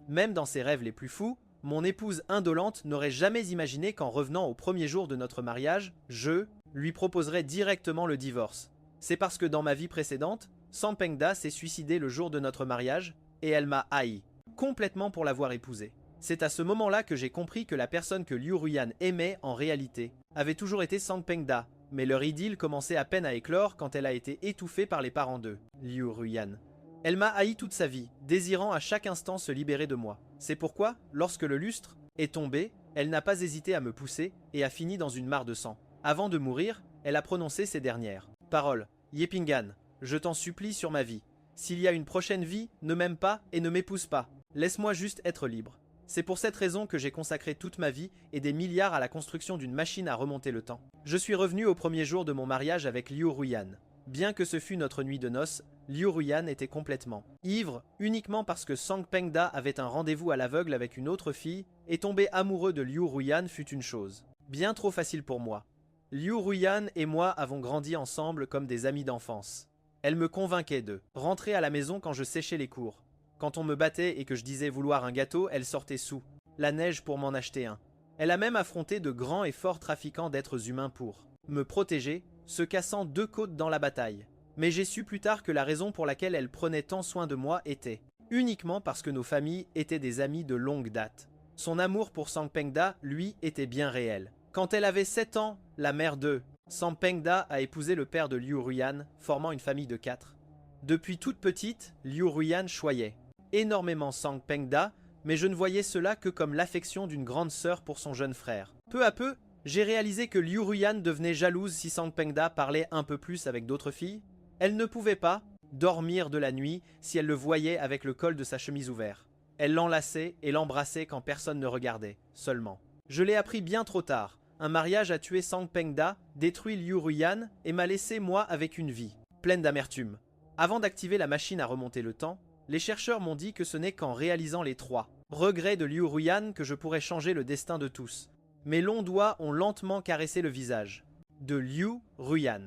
Même dans ses rêves les plus fous, mon épouse indolente n'aurait jamais imaginé qu'en revenant au premier jour de notre mariage, je lui proposerais directement le divorce. C'est parce que dans ma vie précédente, Sampengda s'est suicidée le jour de notre mariage, et elle m'a haï, complètement pour l'avoir épousée. C'est à ce moment-là que j'ai compris que la personne que Liu Ruyan aimait en réalité avait toujours été Sampengda, mais leur idylle commençait à peine à éclore quand elle a été étouffée par les parents de Liu Ruyan. Elle m'a haï toute sa vie, désirant à chaque instant se libérer de moi. C'est pourquoi, lorsque le lustre est tombé, elle n'a pas hésité à me pousser et a fini dans une mare de sang. Avant de mourir, elle a prononcé ces dernières paroles. Yepingan, je t'en supplie sur ma vie. S'il y a une prochaine vie, ne m'aime pas et ne m'épouse pas. Laisse-moi juste être libre. C'est pour cette raison que j'ai consacré toute ma vie et des milliards à la construction d'une machine à remonter le temps. Je suis revenu au premier jour de mon mariage avec Liu Ruyan. Bien que ce fût notre nuit de noces, Liu Ruyan était complètement ivre, uniquement parce que Sampengda avait un rendez-vous à l'aveugle avec une autre fille, et tomber amoureux de Liu Ruyan fut une chose bien trop facile pour moi. Liu Ruyan et moi avons grandi ensemble comme des amis d'enfance. Elle me convainquait de rentrer à la maison quand je séchais les cours. Quand on me battait et que je disais vouloir un gâteau, elle sortait sous la neige pour m'en acheter un. Elle a même affronté de grands et forts trafiquants d'êtres humains pour me protéger, se cassant 2 côtes dans la bataille. Mais j'ai su plus tard que la raison pour laquelle elle prenait tant soin de moi était uniquement parce que nos familles étaient des amis de longue date. Son amour pour Sampengda, lui, était bien réel. Quand elle avait 7 ans, la mère de Sampengda a épousé le père de Liu Ruyan, formant une famille de 4. Depuis toute petite, Liu Ruyan choyait énormément Sampengda, mais je ne voyais cela que comme l'affection d'une grande sœur pour son jeune frère. Peu à peu, j'ai réalisé que Liu Ruyan devenait jalouse si Sampengda parlait un peu plus avec d'autres filles. Elle ne pouvait pas dormir de la nuit si elle le voyait avec le col de sa chemise ouvert. Elle l'enlaçait et l'embrassait quand personne ne regardait, seulement. Je l'ai appris bien trop tard. Un mariage a tué Sampengda, détruit Liu Ruyan et m'a laissé moi avec une vie pleine d'amertume. Avant d'activer la machine à remonter le temps, les chercheurs m'ont dit que ce n'est qu'en réalisant les 3 regrets de Liu Ruyan que je pourrais changer le destin de tous. Mes longs doigts ont lentement caressé le visage de Liu Ruyan.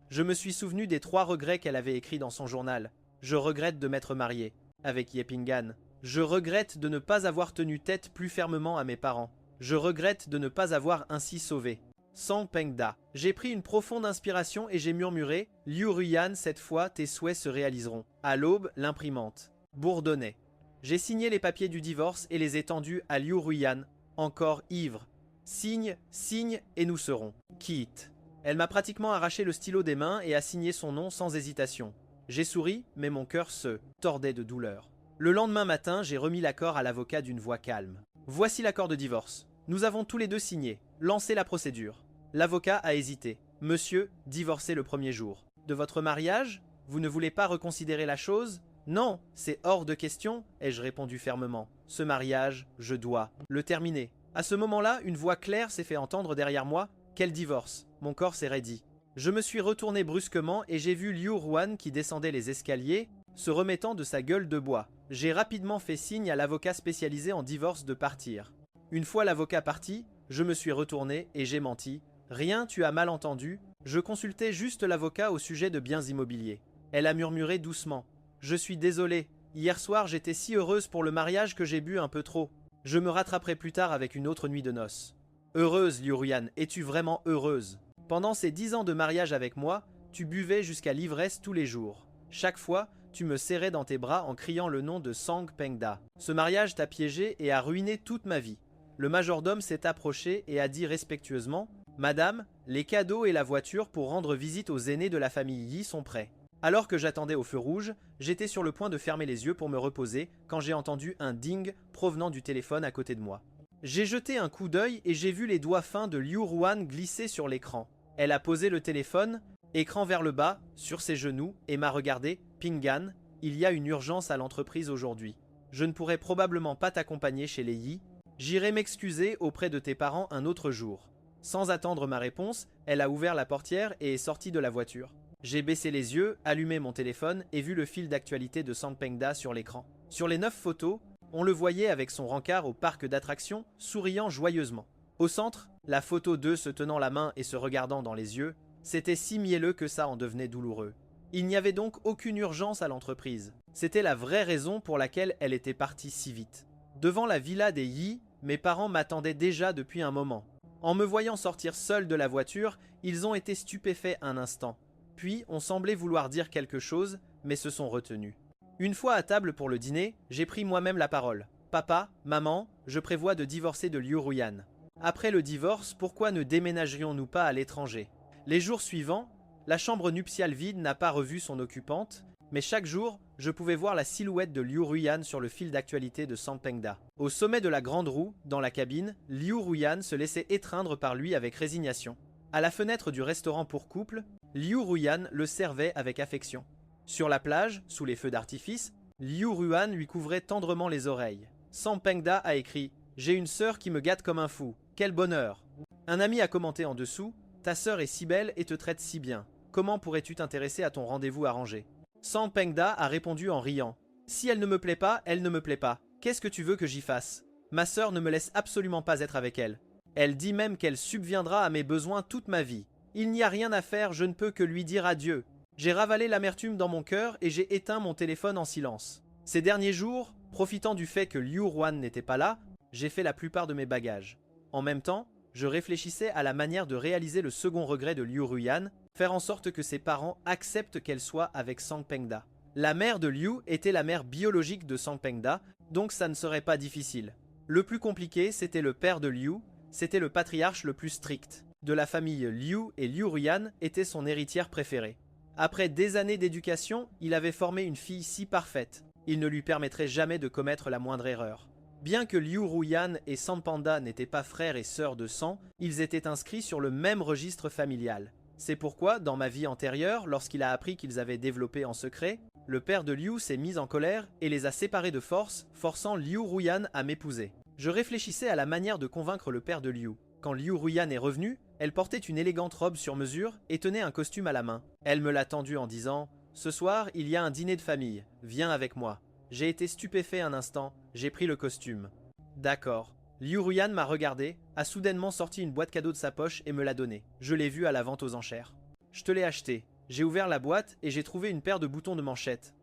Je me suis souvenu des 3 regrets qu'elle avait écrits dans son journal. Je regrette de m'être marié avec Yepingan. Je regrette de ne pas avoir tenu tête plus fermement à mes parents. Je regrette de ne pas avoir ainsi sauvé Sampengda. J'ai pris une profonde inspiration et j'ai murmuré « Liu Ruyan, cette fois, tes souhaits se réaliseront. » À l'aube, l'imprimante bourdonnait. J'ai signé les papiers du divorce et les ai tendus à Liu Ruyan, encore ivre. Signe, signe, et nous serons quittes. Elle m'a pratiquement arraché le stylo des mains et a signé son nom sans hésitation. J'ai souri, mais mon cœur se tordait de douleur. Le lendemain matin, j'ai remis l'accord à l'avocat d'une voix calme. Voici l'accord de divorce. Nous avons tous les deux signé. Lancez la procédure. L'avocat a hésité. Monsieur, divorcez le premier jour. De votre mariage? Vous ne voulez pas reconsidérer la chose? Non, c'est hors de question, ai-je répondu fermement. Ce mariage, je dois le terminer. À ce moment-là, une voix claire s'est fait entendre derrière moi. Quel divorce? Mon corps s'est raidi. Je me suis retourné brusquement et j'ai vu Liu Ruyan qui descendait les escaliers, se remettant de sa gueule de bois. J'ai rapidement fait signe à l'avocat spécialisé en divorce de partir. Une fois l'avocat parti, je me suis retourné et j'ai menti. Rien, tu as mal entendu. Je consultais juste l'avocat au sujet de biens immobiliers. Elle a murmuré doucement. Je suis désolé. Hier soir, j'étais si heureuse pour le mariage que j'ai bu un peu trop. Je me rattraperai plus tard avec une autre nuit de noces. Heureuse, Liu Ruyan, es-tu vraiment heureuse? Pendant ces 10 ans de mariage avec moi, tu buvais jusqu'à l'ivresse tous les jours. Chaque fois, tu me serrais dans tes bras en criant le nom de Sampengda. Ce mariage t'a piégé et a ruiné toute ma vie. Le majordome s'est approché et a dit respectueusement « Madame, les cadeaux et la voiture pour rendre visite aux aînés de la famille Yi sont prêts. » Alors que j'attendais au feu rouge, j'étais sur le point de fermer les yeux pour me reposer quand j'ai entendu un ding provenant du téléphone à côté de moi. J'ai jeté un coup d'œil et j'ai vu les doigts fins de Liu Ruyan glisser sur l'écran. Elle a posé le téléphone, écran vers le bas, sur ses genoux, et m'a regardé. Pingan, il y a une urgence à l'entreprise aujourd'hui. Je ne pourrai probablement pas t'accompagner chez les Yi. J'irai m'excuser auprès de tes parents un autre jour. Sans attendre ma réponse, elle a ouvert la portière et est sortie de la voiture. J'ai baissé les yeux, allumé mon téléphone et vu le fil d'actualité de Sampengda sur l'écran. Sur les 9 photos, on le voyait avec son rencard au parc d'attractions, souriant joyeusement. Au centre, la photo d'eux se tenant la main et se regardant dans les yeux, c'était si mielleux que ça en devenait douloureux. Il n'y avait donc aucune urgence à l'entreprise. C'était la vraie raison pour laquelle elle était partie si vite. Devant la villa des Yi, mes parents m'attendaient déjà depuis un moment. En me voyant sortir seul de la voiture, ils ont été stupéfaits un instant. Puis ont semblé vouloir dire quelque chose, mais se sont retenus. Une fois à table pour le dîner, j'ai pris moi-même la parole. Papa, maman, je prévois de divorcer de Liu Ruyan. Après le divorce, pourquoi ne déménagerions-nous pas à l'étranger? Les jours suivants, la chambre nuptiale vide n'a pas revu son occupante, mais chaque jour, je pouvais voir la silhouette de Liu Ruyan sur le fil d'actualité de Sangpengda. Au sommet de la grande roue, dans la cabine, Liu Ruyan se laissait étreindre par lui avec résignation. À la fenêtre du restaurant pour couple, Liu Ruyan le servait avec affection. Sur la plage, sous les feux d'artifice, Liu Ruyan lui couvrait tendrement les oreilles. Sangpengda a écrit « J'ai une sœur qui me gâte comme un fou. Quel bonheur !» Un ami a commenté en dessous « Ta sœur est si belle et te traite si bien. Comment pourrais-tu t'intéresser à ton rendez-vous arrangé ?» Sangpengda a répondu en riant « Si elle ne me plaît pas, elle ne me plaît pas. Qu'est-ce que tu veux que j'y fasse? Ma sœur ne me laisse absolument pas être avec elle. Elle dit même qu'elle subviendra à mes besoins toute ma vie. Il n'y a rien à faire, je ne peux que lui dire adieu. J'ai ravalé l'amertume dans mon cœur et j'ai éteint mon téléphone en silence. Ces derniers jours, profitant du fait que Liu Ruyan n'était pas là, j'ai fait la plupart de mes bagages. En même temps, je réfléchissais à la manière de réaliser le second regret de Liu Ruyan, faire en sorte que ses parents acceptent qu'elle soit avec Sangpengda. La mère de Liu était la mère biologique de Sangpengda, donc ça ne serait pas difficile. Le plus compliqué, c'était le père de Liu, c'était le patriarche le plus strict. De la famille Liu et Liu Ruyan était son héritière préférée. Après des années d'éducation, il avait formé une fille si parfaite. Il ne lui permettrait jamais de commettre la moindre erreur. Bien que Liu Ruyan et Sangpengda n'étaient pas frères et sœurs de sang, ils étaient inscrits sur le même registre familial. C'est pourquoi, dans ma vie antérieure, lorsqu'il a appris qu'ils avaient développé en secret, le père de Liu s'est mis en colère et les a séparés de force, forçant Liu Ruyan à m'épouser. Je réfléchissais à la manière de convaincre le père de Liu. Quand Liu Ruyan est revenue, elle portait une élégante robe sur mesure et tenait un costume à la main. Elle me l'a tendu en disant « Ce soir, il y a un dîner de famille, viens avec moi ». J'ai été stupéfait un instant, j'ai pris le costume. D'accord. Liu Ruyan m'a regardé, a soudainement sorti une boîte cadeau de sa poche et me l'a donnée. Je l'ai vue à la vente aux enchères. Je te l'ai acheté. J'ai ouvert la boîte et j'ai trouvé une paire de boutons de manchette.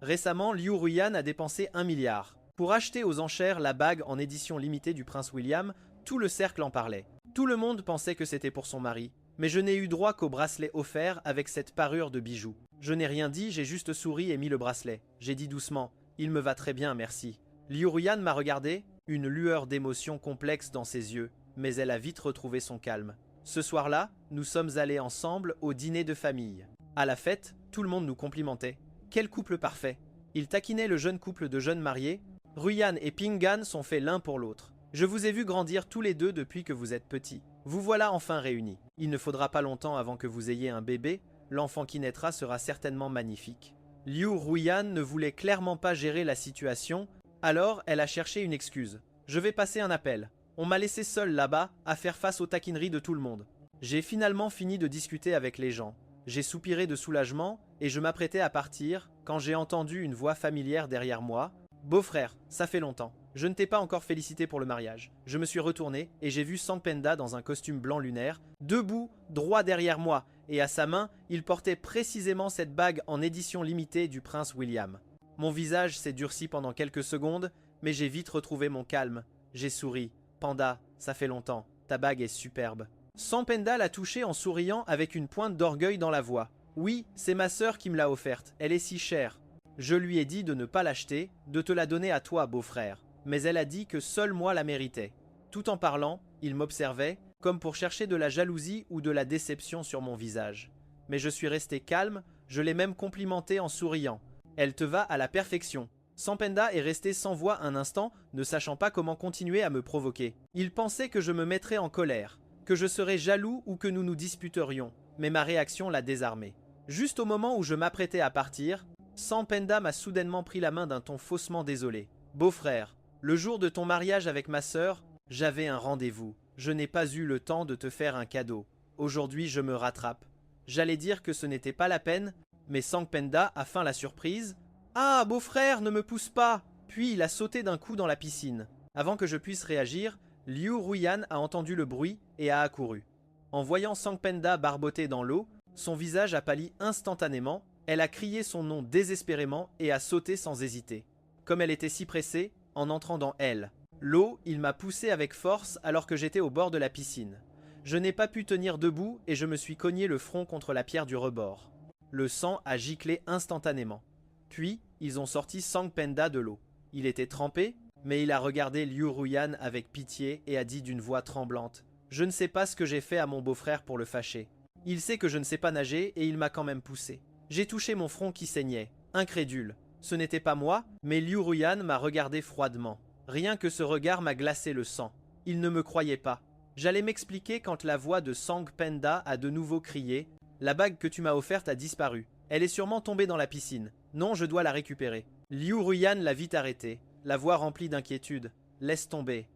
Récemment, Liu Ruyan a dépensé 1 milliard. Pour acheter aux enchères la bague en édition limitée du prince William, tout le cercle en parlait. Tout le monde pensait que c'était pour son mari. Mais je n'ai eu droit qu'au bracelet offert avec cette parure de bijoux. Je n'ai rien dit, j'ai juste souri et mis le bracelet. J'ai dit doucement « Il me va très bien, merci ». Liu Ruyan m'a regardé, une lueur d'émotion complexe dans ses yeux, mais elle a vite retrouvé son calme. Ce soir-là, nous sommes allés ensemble au dîner de famille. À la fête, tout le monde nous complimentait. Quel couple parfait! Il taquinait le jeune couple de jeunes mariés. Ruyan et Pingan sont faits l'un pour l'autre. Je vous ai vu grandir tous les deux depuis que vous êtes petits. Vous voilà enfin réunis. Il ne faudra pas longtemps avant que vous ayez un bébé. L'enfant qui naîtra sera certainement magnifique. Liu Ruyan ne voulait clairement pas gérer la situation, alors elle a cherché une excuse. Je vais passer un appel. On m'a laissé seul là-bas à faire face aux taquineries de tout le monde. J'ai finalement fini de discuter avec les gens. J'ai soupiré de soulagement et je m'apprêtais à partir quand j'ai entendu une voix familière derrière moi. « Beau-frère, ça fait longtemps. Je ne t'ai pas encore félicité pour le mariage. » Je me suis retourné et j'ai vu Sangpengda dans un costume blanc lunaire, debout, droit derrière moi, et à sa main, il portait précisément cette bague en édition limitée du prince William. Mon visage s'est durci pendant quelques secondes, mais j'ai vite retrouvé mon calme. J'ai souri. « Panda, ça fait longtemps. Ta bague est superbe. » Sangpengda l'a touché en souriant avec une pointe d'orgueil dans la voix. « Oui, c'est ma sœur qui me l'a offerte. Elle est si chère. Je lui ai dit de ne pas l'acheter, de te la donner à toi, beau-frère. Mais elle a dit que seul moi la méritais. » Tout en parlant, il m'observait, comme pour chercher de la jalousie ou de la déception sur mon visage. Mais je suis resté calme, je l'ai même complimenté en souriant. « Elle te va à la perfection. » Sangpengda est resté sans voix un instant, ne sachant pas comment continuer à me provoquer. Il pensait que je me mettrais en colère, que je serais jaloux ou que nous nous disputerions, mais ma réaction l'a désarmé. Juste au moment où je m'apprêtais à partir, Sangpengda m'a soudainement pris la main d'un ton faussement désolé. « Beau-frère, le jour de ton mariage avec ma sœur, j'avais un rendez-vous. Je n'ai pas eu le temps de te faire un cadeau. Aujourd'hui, je me rattrape. » J'allais dire que ce n'était pas la peine, mais Sangpengda a feint la surprise. « Ah, beau-frère, ne me pousse pas !» Puis il a sauté d'un coup dans la piscine. Avant que je puisse réagir, Liu Ruyan a entendu le bruit et a accouru. En voyant Sangpengda barboter dans l'eau, son visage a pâli instantanément. Elle a crié son nom désespérément et a sauté sans hésiter. Comme elle était si pressée, en entrant dans elle. L'eau, il m'a poussé avec force alors que j'étais au bord de la piscine. Je n'ai pas pu tenir debout et je me suis cogné le front contre la pierre du rebord. Le sang a giclé instantanément. Puis, ils ont sorti Sang Penda de l'eau. Il était trempé, mais il a regardé Liu Ruyan avec pitié et a dit d'une voix tremblante « Je ne sais pas ce que j'ai fait à mon beau-frère pour le fâcher. Il sait que je ne sais pas nager et il m'a quand même poussé. J'ai touché mon front qui saignait, incrédule. Ce n'était pas moi, mais Liu Ruyan m'a regardé froidement. Rien que ce regard m'a glacé le sang. Il ne me croyait pas. J'allais m'expliquer quand la voix de Sang Penda a de nouveau crié « La bague que tu m'as offerte a disparu. Elle est sûrement tombée dans la piscine. Non, je dois la récupérer. » Liu Ruyan l'a vite arrêté, la voix remplie d'inquiétude. « Laisse tomber.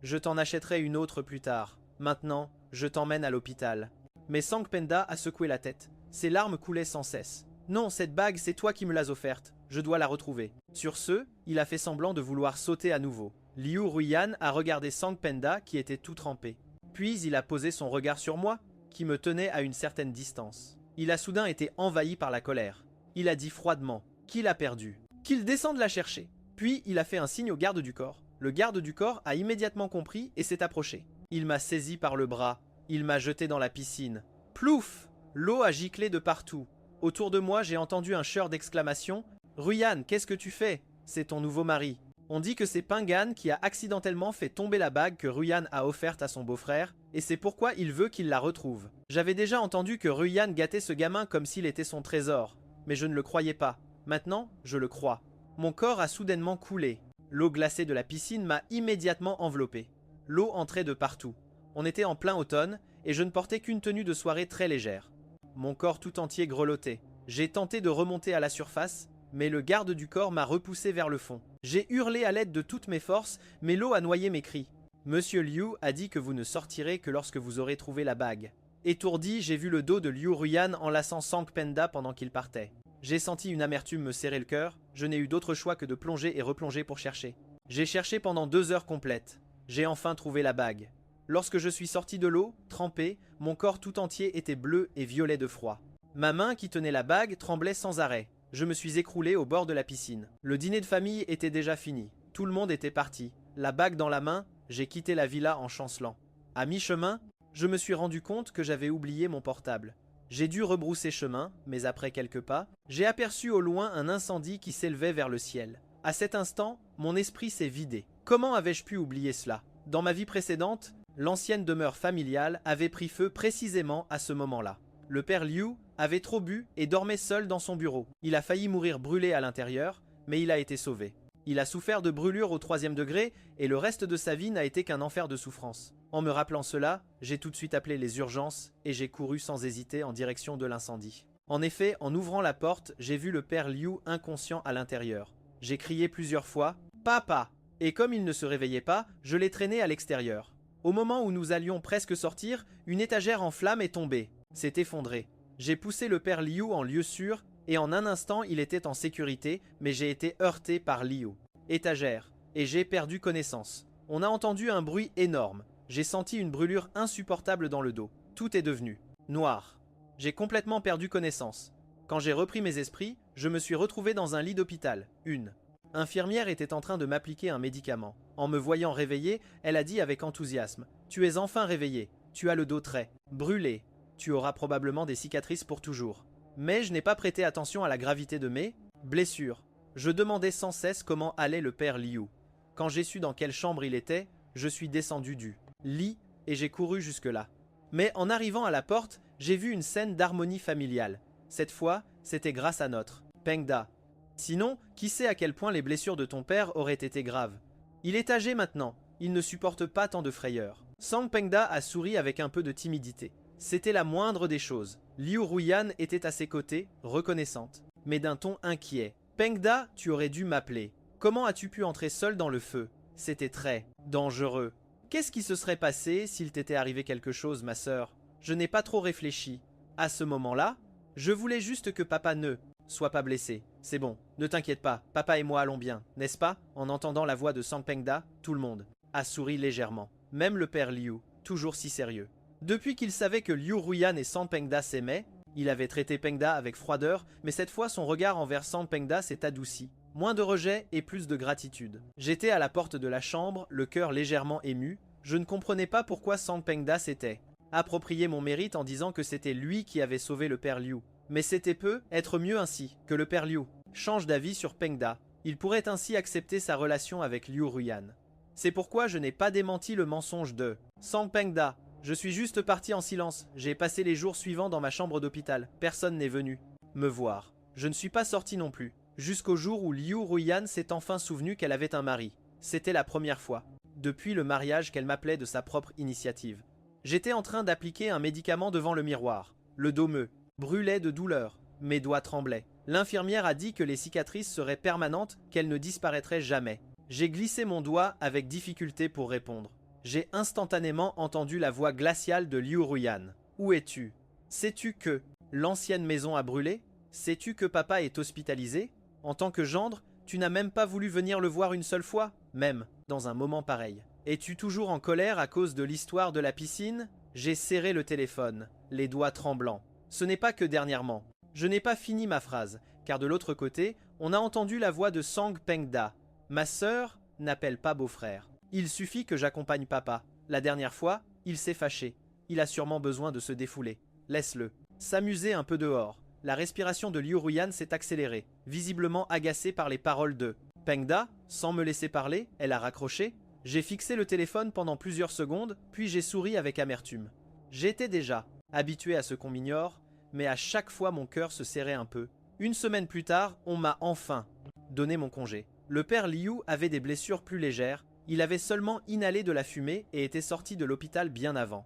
Je t'en achèterai une autre plus tard. Maintenant, je t'emmène à l'hôpital. » Mais Sang Penda a secoué la tête. Ses larmes coulaient sans cesse. « Non, cette bague, c'est toi qui me l'as offerte. Je dois la retrouver. » Sur ce, il a fait semblant de vouloir sauter à nouveau. Liu Ruyan a regardé Sang Penda qui était tout trempé. Puis il a posé son regard sur moi, qui me tenait à une certaine distance. Il a soudain été envahi par la colère. Il a dit froidement qu'il a perdu, qu'il descende la chercher. Puis il a fait un signe au garde du corps. Le garde du corps a immédiatement compris et s'est approché. Il m'a saisi par le bras. Il m'a jeté dans la piscine. Plouf! L'eau a giclé de partout. Autour de moi, j'ai entendu un chœur d'exclamations. « Ruyan, qu'est-ce que tu fais? C'est ton nouveau mari. » On dit que c'est Pingan qui a accidentellement fait tomber la bague que Ruyan a offerte à son beau-frère, et c'est pourquoi il veut qu'il la retrouve. J'avais déjà entendu que Ruyan gâtait ce gamin comme s'il était son trésor, mais je ne le croyais pas. Maintenant, je le crois. Mon corps a soudainement coulé. L'eau glacée de la piscine m'a immédiatement enveloppé. L'eau entrait de partout. On était en plein automne, et je ne portais qu'une tenue de soirée très légère. Mon corps tout entier grelottait. J'ai tenté de remonter à la surface, mais le garde du corps m'a repoussé vers le fond. J'ai hurlé à l'aide de toutes mes forces, mais l'eau a noyé mes cris. Monsieur Liu a dit que vous ne sortirez que lorsque vous aurez trouvé la bague. Étourdi, j'ai vu le dos de Liu Ruyan enlaçant Sang Penda pendant qu'il partait. J'ai senti une amertume me serrer le cœur, je n'ai eu d'autre choix que de plonger et replonger pour chercher. J'ai cherché pendant 2 heures complètes. J'ai enfin trouvé la bague. Lorsque je suis sorti de l'eau, trempé, mon corps tout entier était bleu et violet de froid. Ma main qui tenait la bague tremblait sans arrêt. Je me suis écroulé au bord de la piscine. Le dîner de famille était déjà fini. Tout le monde était parti. La bague dans la main, j'ai quitté la villa en chancelant. À mi-chemin, je me suis rendu compte que j'avais oublié mon portable. J'ai dû rebrousser chemin, mais après quelques pas, j'ai aperçu au loin un incendie qui s'élevait vers le ciel. À cet instant, mon esprit s'est vidé. Comment avais-je pu oublier cela? Dans ma vie précédente, l'ancienne demeure familiale avait pris feu précisément à ce moment-là. Le père Liu avait trop bu et dormait seul dans son bureau. Il a failli mourir brûlé à l'intérieur, mais il a été sauvé. Il a souffert de brûlures au 3e degré et le reste de sa vie n'a été qu'un enfer de souffrance. En me rappelant cela, j'ai tout de suite appelé les urgences et j'ai couru sans hésiter en direction de l'incendie. En effet, en ouvrant la porte, j'ai vu le père Liu inconscient à l'intérieur. J'ai crié plusieurs fois « Papa !» et comme il ne se réveillait pas, je l'ai traîné à l'extérieur. Au moment où nous allions presque sortir, une étagère en flammes est tombée. S'est effondré. J'ai poussé le père Liu en lieu sûr et en un instant il était en sécurité, mais j'ai été heurté par Liu. Étagère. Et j'ai perdu connaissance. On a entendu un bruit énorme. J'ai senti une brûlure insupportable dans le dos. Tout est devenu noir. J'ai complètement perdu connaissance. Quand j'ai repris mes esprits, je me suis retrouvé dans un lit d'hôpital. Une infirmière était en train de m'appliquer un médicament. En me voyant réveillé, elle a dit avec enthousiasme « Tu es enfin réveillé. Tu as le dos très brûlé. Tu auras probablement des cicatrices pour toujours. » Mais je n'ai pas prêté attention à la gravité de mes blessures. Je demandais sans cesse comment allait le père Liu. Quand j'ai su dans quelle chambre il était, je suis descendu du lit et j'ai couru jusque-là. Mais en arrivant à la porte, j'ai vu une scène d'harmonie familiale. Cette fois, c'était grâce à notre Pengda. Sinon, qui sait à quel point les blessures de ton père auraient été graves. Il est âgé maintenant, il ne supporte pas tant de frayeur. Sang Pengda a souri avec un peu de timidité. C'était la moindre des choses. Liu Ruyan était à ses côtés, reconnaissante, mais d'un ton inquiet. « Pengda, tu aurais dû m'appeler. Comment as-tu pu entrer seul dans le feu? C'était très dangereux. Qu'est-ce qui se serait passé s'il t'était arrivé quelque chose, ma sœur? Je n'ai pas trop réfléchi. À ce moment-là, je voulais juste que papa ne soit pas blessé. C'est bon, ne t'inquiète pas, papa et moi allons bien, n'est-ce pas ?» En entendant la voix de Sang Pengda, tout le monde a souri légèrement. Même le père Liu, toujours si sérieux. Depuis qu'il savait que Liu Ruyan et Sang Pengda s'aimaient, il avait traité Pengda avec froideur, mais cette fois son regard envers Sang Pengda s'est adouci. Moins de rejet et plus de gratitude. J'étais à la porte de la chambre, le cœur légèrement ému. Je ne comprenais pas pourquoi Sang Pengda s'était approprié mon mérite en disant que c'était lui qui avait sauvé le père Liu. Mais c'était peu, être mieux ainsi, que le père Liu change d'avis sur Pengda. Il pourrait ainsi accepter sa relation avec Liu Ruyan. C'est pourquoi je n'ai pas démenti le mensonge de Sang Pengda. Je suis juste parti en silence. J'ai passé les jours suivants dans ma chambre d'hôpital. Personne n'est venu me voir. Je ne suis pas sorti non plus. Jusqu'au jour où Liu Ruyan s'est enfin souvenu qu'elle avait un mari. C'était la première fois, depuis le mariage, qu'elle m'appelait de sa propre initiative. J'étais en train d'appliquer un médicament devant le miroir. Le dos me brûlait de douleur. Mes doigts tremblaient. L'infirmière a dit que les cicatrices seraient permanentes, qu'elles ne disparaîtraient jamais. J'ai glissé mon doigt avec difficulté pour répondre. J'ai instantanément entendu la voix glaciale de Liu Ruyan. « Où es-tu ? Sais-tu que l'ancienne maison a brûlé ? Sais-tu que papa est hospitalisé ? En tant que gendre, tu n'as même pas voulu venir le voir une seule fois, même dans un moment pareil. Es-tu toujours en colère à cause de l'histoire de la piscine ? » J'ai serré le téléphone, les doigts tremblants. Ce n'est pas que dernièrement. Je n'ai pas fini ma phrase, car de l'autre côté, on a entendu la voix de Sang Pengda. Ma sœur n'appelle pas beau-frère. Il suffit que j'accompagne papa. La dernière fois, il s'est fâché. Il a sûrement besoin de se défouler. Laisse-le. S'amuser un peu dehors. La respiration de Liu Ruyan s'est accélérée, visiblement agacée par les paroles de Pengda. Sans me laisser parler, elle a raccroché. J'ai fixé le téléphone pendant plusieurs secondes, puis j'ai souri avec amertume. J'étais déjà habitué à ce qu'on m'ignore, mais à chaque fois mon cœur se serrait un peu. Une semaine plus tard, on m'a enfin donné mon congé. Le père Liu avait des blessures plus légères. Il avait seulement inhalé de la fumée et était sorti de l'hôpital bien avant.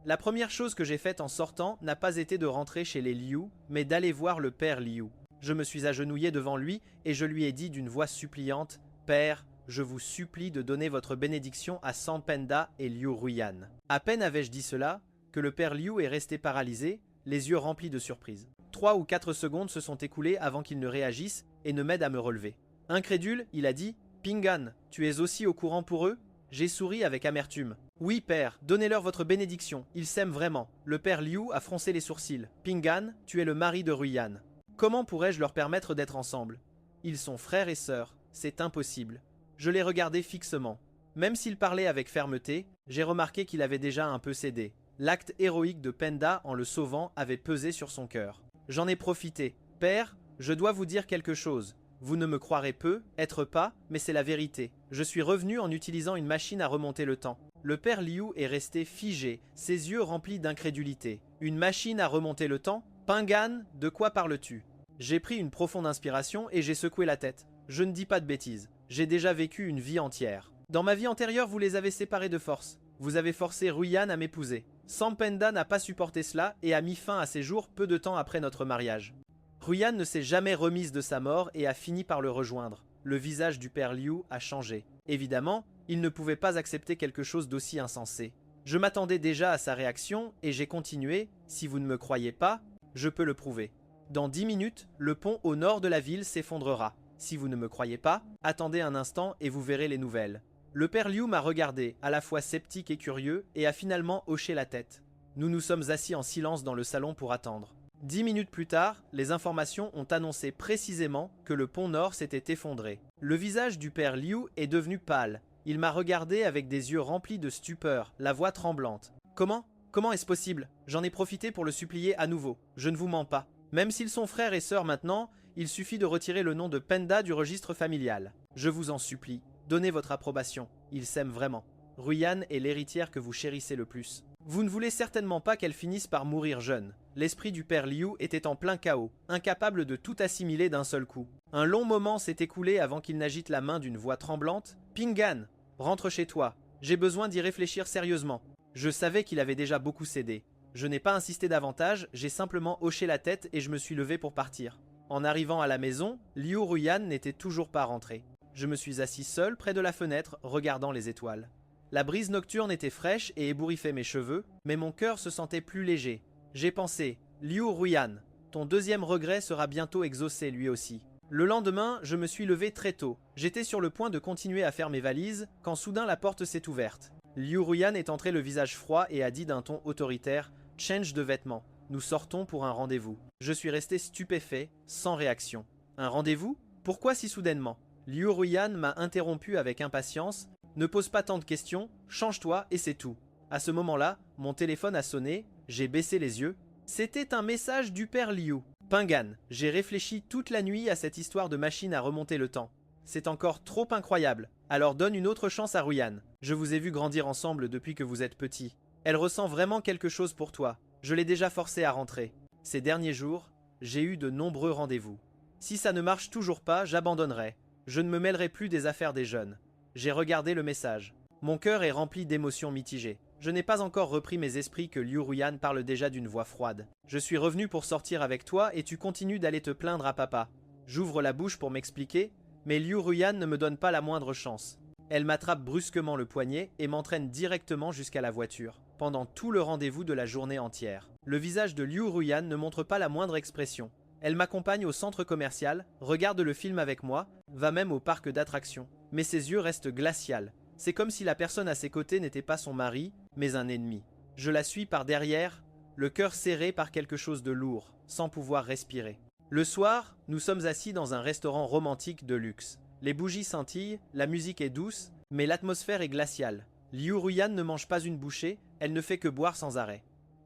La première chose que j'ai faite en sortant n'a pas été de rentrer chez les Liu, mais d'aller voir le père Liu. Je me suis agenouillé devant lui et je lui ai dit d'une voix suppliante « Père, je vous supplie de donner votre bénédiction à Sang Pengda et Liu Ruyan. » À peine avais-je dit cela que le père Liu est resté paralysé, les yeux remplis de surprise. 3 ou 4 secondes se sont écoulées avant qu'il ne réagisse et ne m'aide à me relever. Incrédule, il a dit « Pingan, tu es aussi au courant pour eux ?» J'ai souri avec amertume. « Oui, père, donnez-leur votre bénédiction, ils s'aiment vraiment. » Le père Liu a froncé les sourcils. « Pingan, tu es le mari de Ruyan. Comment pourrais-je leur permettre d'être ensemble ? Ils sont frères et sœurs, c'est impossible. » Je l'ai regardé fixement. Même s'il parlait avec fermeté, j'ai remarqué qu'il avait déjà un peu cédé. L'acte héroïque de Penda en le sauvant avait pesé sur son cœur. J'en ai profité. « Père, je dois vous dire quelque chose. Vous ne me croirez peu, être pas, mais c'est la vérité. Je suis revenu en utilisant une machine à remonter le temps. » Le père Liu est resté figé, ses yeux remplis d'incrédulité. « Une machine à remonter le temps ? Pingan, de quoi parles-tu » J'ai pris une profonde inspiration et j'ai secoué la tête. Je ne dis pas de bêtises. J'ai déjà vécu une vie entière. Dans ma vie antérieure, vous les avez séparés de force. Vous avez forcé Ruyan à m'épouser. Sang Pengda n'a pas supporté cela et a mis fin à ses jours peu de temps après notre mariage. Ruyan ne s'est jamais remise de sa mort et a fini par le rejoindre. Le visage du père Liu a changé. Évidemment, il ne pouvait pas accepter quelque chose d'aussi insensé. Je m'attendais déjà à sa réaction et j'ai continué. Si vous ne me croyez pas, je peux le prouver. Dans 10 minutes, le pont au nord de la ville s'effondrera. Si vous ne me croyez pas, attendez un instant et vous verrez les nouvelles. Le père Liu m'a regardé, à la fois sceptique et curieux, et a finalement hoché la tête. Nous nous sommes assis en silence dans le salon pour attendre. 10 minutes plus tard, les informations ont annoncé précisément que le pont nord s'était effondré. Le visage du père Liu est devenu pâle. Il m'a regardé avec des yeux remplis de stupeur, la voix tremblante. « Comment est-ce possible ? J'en ai profité pour le supplier à nouveau. Je ne vous mens pas. Même s'ils sont frères et sœurs maintenant, il suffit de retirer le nom de Penda du registre familial. Je vous en supplie, donnez votre approbation. Ils s'aiment vraiment. Ruyan est l'héritière que vous chérissez le plus. Vous ne voulez certainement pas qu'elle finisse par mourir jeune. » L'esprit du père Liu était en plein chaos, incapable de tout assimiler d'un seul coup. Un long moment s'est écoulé avant qu'il n'agite la main d'une voix tremblante. « Pingan, rentre chez toi. J'ai besoin d'y réfléchir sérieusement. » Je savais qu'il avait déjà beaucoup cédé. Je n'ai pas insisté davantage, j'ai simplement hoché la tête et je me suis levé pour partir. En arrivant à la maison, Liu Ruyan n'était toujours pas rentré. Je me suis assis seul près de la fenêtre, regardant les étoiles. La brise nocturne était fraîche et ébouriffait mes cheveux, mais mon cœur se sentait plus léger. J'ai pensé, Liu Ruyan, ton deuxième regret sera bientôt exaucé lui aussi. Le lendemain, je me suis levé très tôt. J'étais sur le point de continuer à faire mes valises, quand soudain la porte s'est ouverte. Liu Ruyan est entré le visage froid et a dit d'un ton autoritaire « Change de vêtements, nous sortons pour un rendez-vous ». Je suis resté stupéfait, sans réaction. Un rendez-vous ? Pourquoi si soudainement? Liu Ruyan m'a interrompu avec impatience. Ne pose pas tant de questions, change-toi et c'est tout. À ce moment-là, mon téléphone a sonné, j'ai baissé les yeux. C'était un message du père Liu. Pingan, j'ai réfléchi toute la nuit à cette histoire de machine à remonter le temps. C'est encore trop incroyable. Alors donne une autre chance à Ruyan. Je vous ai vu grandir ensemble depuis que vous êtes petit. Elle ressent vraiment quelque chose pour toi. Je l'ai déjà forcée à rentrer. Ces derniers jours, j'ai eu de nombreux rendez-vous. Si ça ne marche toujours pas, j'abandonnerai. Je ne me mêlerai plus des affaires des jeunes. J'ai regardé le message. Mon cœur est rempli d'émotions mitigées. Je n'ai pas encore repris mes esprits que Liu Ruyan parle déjà d'une voix froide. Je suis revenu pour sortir avec toi et tu continues d'aller te plaindre à papa. J'ouvre la bouche pour m'expliquer, mais Liu Ruyan ne me donne pas la moindre chance. Elle m'attrape brusquement le poignet et m'entraîne directement jusqu'à la voiture, pendant tout le rendez-vous de la journée entière. Le visage de Liu Ruyan ne montre pas la moindre expression. Elle m'accompagne au centre commercial, regarde le film avec moi, va même au parc d'attractions. Mais ses yeux restent glacials. C'est comme si la personne à ses côtés n'était pas son mari, mais un ennemi. Je la suis par derrière, le cœur serré par quelque chose de lourd, sans pouvoir respirer. Le soir, nous sommes assis dans un restaurant romantique de luxe. Les bougies scintillent, la musique est douce, mais l'atmosphère est glaciale. Liu Ruyan ne mange pas une bouchée, elle ne fait que boire sans arrêt.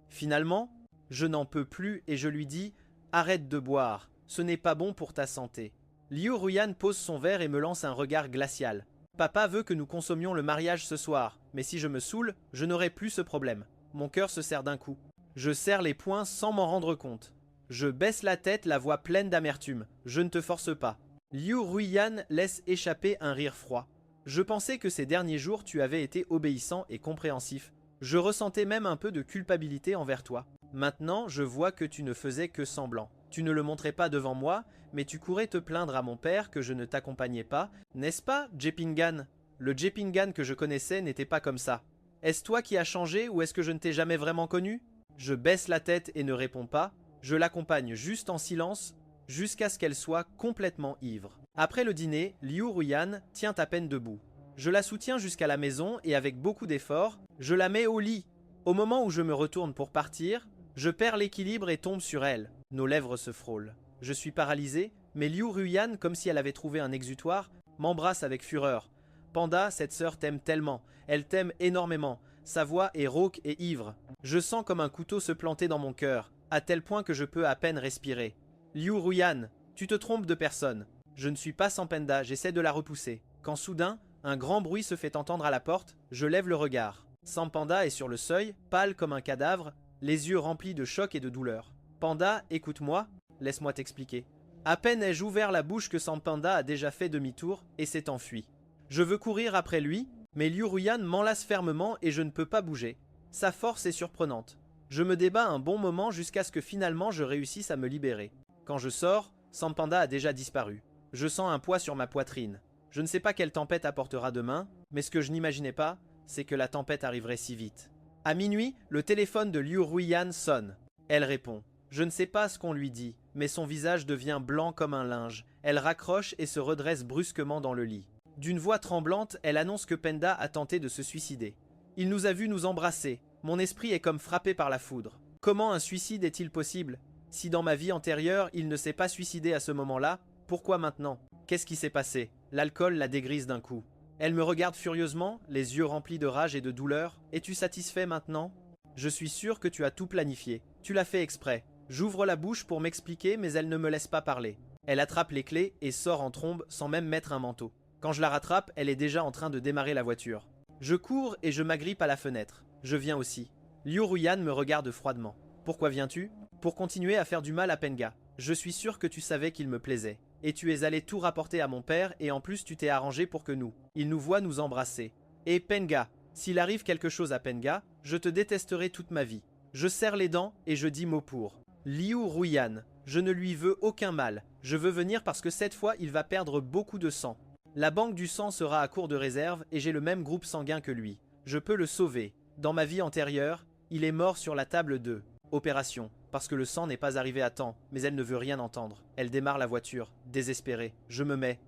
Finalement, je n'en peux plus et je lui dis « Arrête de boire, ce n'est pas bon pour ta santé ». Liu Ruyan pose son verre et me lance un regard glacial. Papa veut que nous consommions le mariage ce soir, mais si je me saoule, je n'aurai plus ce problème. Mon cœur se serre d'un coup. Je serre les poings sans m'en rendre compte. Je baisse la tête, la voix pleine d'amertume. Je ne te force pas. Liu Ruyan laisse échapper un rire froid. Je pensais que ces derniers jours tu avais été obéissant et compréhensif. Je ressentais même un peu de culpabilité envers toi. Maintenant, je vois que tu ne faisais que semblant. Tu ne le montrais pas devant moi, mais tu courais te plaindre à mon père que je ne t'accompagnais pas, n'est-ce pas, Jepingan? Le Jepingan que je connaissais n'était pas comme ça. Est-ce toi qui as changé ou est-ce que je ne t'ai jamais vraiment connu? Je baisse la tête et ne réponds pas. Je l'accompagne juste en silence jusqu'à ce qu'elle soit complètement ivre. Après le dîner, Liu Ruyan tient à peine debout. Je la soutiens jusqu'à la maison et avec beaucoup d'efforts, je la mets au lit. Au moment où je me retourne pour partir, je perds l'équilibre et tombe sur elle. Nos lèvres se frôlent. Je suis paralysé, mais Liu Ruyan, comme si elle avait trouvé un exutoire, m'embrasse avec fureur. Panda, cette sœur t'aime tellement. Elle t'aime énormément. Sa voix est rauque et ivre. Je sens comme un couteau se planter dans mon cœur, à tel point que je peux à peine respirer. Liu Ruyan, tu te trompes de personne. Je ne suis pas Sampenda, j'essaie de la repousser. Quand soudain, un grand bruit se fait entendre à la porte, je lève le regard. Sampanda est sur le seuil, pâle comme un cadavre, les yeux remplis de choc et de douleur. Panda, écoute-moi, laisse-moi t'expliquer. À peine ai-je ouvert la bouche que Sampanda a déjà fait demi-tour et s'est enfui. Je veux courir après lui, mais Liu Ruyan m'enlace fermement et je ne peux pas bouger. Sa force est surprenante. Je me débat un bon moment jusqu'à ce que finalement je réussisse à me libérer. Quand je sors, Sampanda a déjà disparu. Je sens un poids sur ma poitrine. Je ne sais pas quelle tempête apportera demain, mais ce que je n'imaginais pas, c'est que la tempête arriverait si vite. À minuit, le téléphone de Liu Ruyan sonne. Elle répond. Je ne sais pas ce qu'on lui dit, mais son visage devient blanc comme un linge. Elle raccroche et se redresse brusquement dans le lit. D'une voix tremblante, elle annonce que Penda a tenté de se suicider. Il nous a vus nous embrasser. Mon esprit est comme frappé par la foudre. Comment un suicide est-il possible? Si dans ma vie antérieure, il ne s'est pas suicidé à ce moment-là, pourquoi maintenant? Qu'est-ce qui s'est passé? L'alcool la dégrise d'un coup. Elle me regarde furieusement, les yeux remplis de rage et de douleur. Es-tu satisfait maintenant? Je suis sûr que tu as tout planifié. Tu l'as fait exprès. J'ouvre la bouche pour m'expliquer, mais elle ne me laisse pas parler. Elle attrape les clés et sort en trombe sans même mettre un manteau. Quand je la rattrape, elle est déjà en train de démarrer la voiture. Je cours et je m'agrippe à la fenêtre. Je viens aussi. Liu Ruyan me regarde froidement. Pourquoi viens-tu? Pour continuer à faire du mal à Penga. Je suis sûr que tu savais qu'il me plaisait. Et tu es allé tout rapporter à mon père et en plus tu t'es arrangé pour que il nous voit nous embrasser. Et Penga, s'il arrive quelque chose à Penga, je te détesterai toute ma vie. Je serre les dents et je dis mot pour. Liu Ruyan, je ne lui veux aucun mal. Je veux venir parce que cette fois il va perdre beaucoup de sang. La banque du sang sera à court de réserve et j'ai le même groupe sanguin que lui. Je peux le sauver. Dans ma vie antérieure, il est mort sur la table de opération, parce que le sang n'est pas arrivé à temps, mais elle ne veut rien entendre. Elle démarre la voiture, désespérée. Je me mets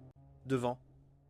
devant.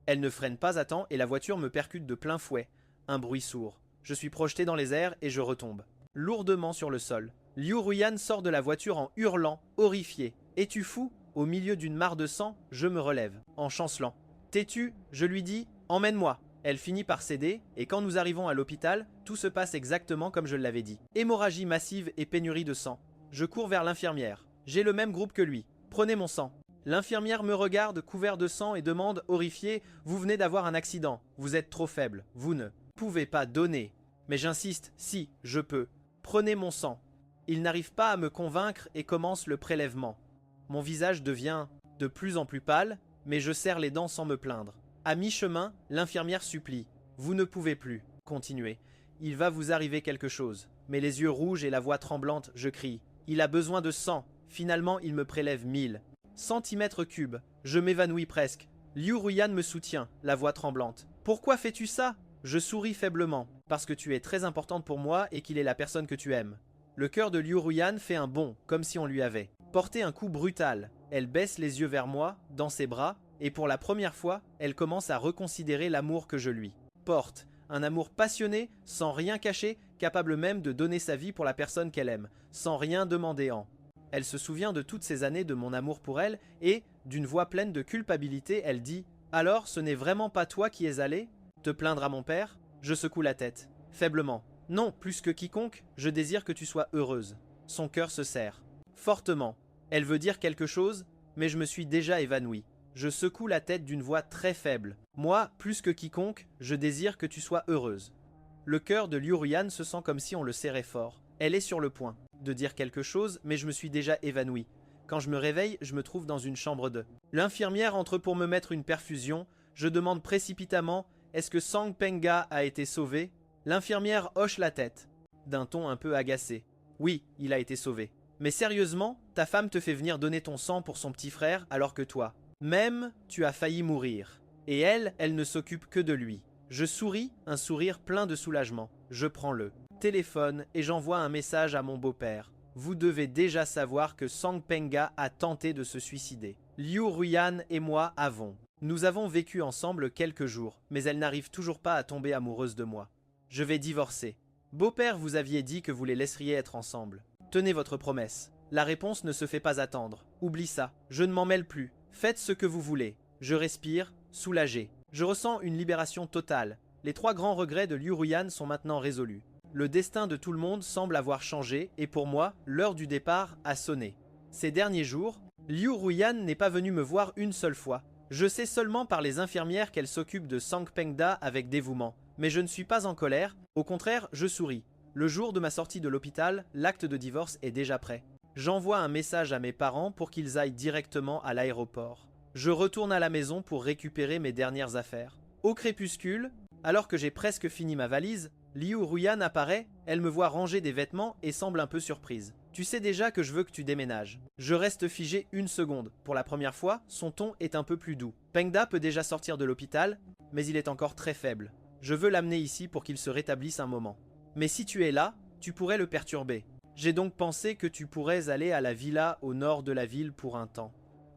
Elle ne freine pas à temps et la voiture me percute de plein fouet. Un bruit sourd. Je suis projeté dans les airs et je retombe, lourdement sur le sol. Liu Ruyan sort de la voiture en hurlant, horrifié. Es-tu fou? Au milieu d'une mare de sang, je me relève, en chancelant. Têtue, je lui dis « Emmène-moi ». Elle finit par céder, et quand nous arrivons à l'hôpital, tout se passe exactement comme je l'avais dit. Hémorragie massive et pénurie de sang. Je cours vers l'infirmière. J'ai le même groupe que lui. Prenez mon sang. L'infirmière me regarde, couvert de sang, et demande, horrifiée, « Vous venez d'avoir un accident. Vous êtes trop faible. Vous ne pouvez pas donner. » Mais j'insiste, si, je peux. Prenez mon sang. Il n'arrive pas à me convaincre et commence le prélèvement. Mon visage devient de plus en plus pâle, mais je serre les dents sans me plaindre. À mi-chemin, l'infirmière supplie. « Vous ne pouvez plus. Continuez. Il va vous arriver quelque chose. » Mais les yeux rouges et la voix tremblante, je crie. « Il a besoin de sang. » Finalement, il me prélève 1000 centimètres cubes. Je m'évanouis presque. Liu Ruyan me soutient, la voix tremblante. « Pourquoi fais-tu ça ?» Je souris faiblement. « Parce que tu es très importante pour moi et qu'il est la personne que tu aimes. » Le cœur de Liu Ruyan fait un bond, comme si on lui avait porté un coup brutal. Elle baisse les yeux vers moi, dans ses bras, et pour la première fois, elle commence à reconsidérer l'amour que je lui porte. Un amour passionné, sans rien cacher, capable même de donner sa vie pour la personne qu'elle aime, sans rien demander en. Elle se souvient de toutes ces années de mon amour pour elle, et, d'une voix pleine de culpabilité, elle dit « Alors, ce n'est vraiment pas toi qui es allé te plaindre à mon père ?» Je secoue la tête, faiblement. « Non, plus que quiconque, je désire que tu sois heureuse. » Son cœur se serre. Fortement. Elle veut dire quelque chose, mais je me suis déjà évanoui. Je secoue la tête d'une voix très faible. « Moi, plus que quiconque, je désire que tu sois heureuse. » Le cœur de Liu Ruyan se sent comme si on le serrait fort. Elle est sur le point de dire quelque chose, mais je me suis déjà évanoui. Quand je me réveille, je me trouve dans une chambre de. L'infirmière entre pour me mettre une perfusion. Je demande précipitamment « Est-ce que Sang Penga a été sauvé ?» L'infirmière hoche la tête, d'un ton un peu agacé. « Oui, il a été sauvé. Mais sérieusement, ta femme te fait venir donner ton sang pour son petit frère alors que toi, même, tu as failli mourir. Et elle ne s'occupe que de lui. » Je souris, un sourire plein de soulagement. Je prends le téléphone et j'envoie un message à mon beau-père. Vous devez déjà savoir que Sang Penga a tenté de se suicider. Liu Ruyan et moi avons. Nous avons vécu ensemble quelques jours, mais elle n'arrive toujours pas à tomber amoureuse de moi. Je vais divorcer. Beau-père, vous aviez dit que vous les laisseriez être ensemble. Tenez votre promesse. La réponse ne se fait pas attendre. Oublie ça. Je ne m'en mêle plus. Faites ce que vous voulez. Je respire, soulagé. Je ressens une libération totale. Les 3 grands regrets de Liu Ruyan sont maintenant résolus. Le destin de tout le monde semble avoir changé et pour moi, l'heure du départ a sonné. Ces derniers jours, Liu Ruyan n'est pas venue me voir une seule fois. Je sais seulement par les infirmières qu'elle s'occupe de Sang Pengda avec dévouement. Mais je ne suis pas en colère, au contraire, je souris. Le jour de ma sortie de l'hôpital, l'acte de divorce est déjà prêt. J'envoie un message à mes parents pour qu'ils aillent directement à l'aéroport. Je retourne à la maison pour récupérer mes dernières affaires. Au crépuscule, alors que j'ai presque fini ma valise, Liu Ruyan apparaît, elle me voit ranger des vêtements et semble un peu surprise. Tu sais déjà que je veux que tu déménages. Je reste figé une seconde. Pour la première fois, son ton est un peu plus doux. Pengda peut déjà sortir de l'hôpital, mais il est encore très faible. Je veux l'amener ici pour qu'il se rétablisse un moment. Mais si tu es là, tu pourrais le perturber. J'ai donc pensé que tu pourrais aller à la villa au nord de la ville pour un temps.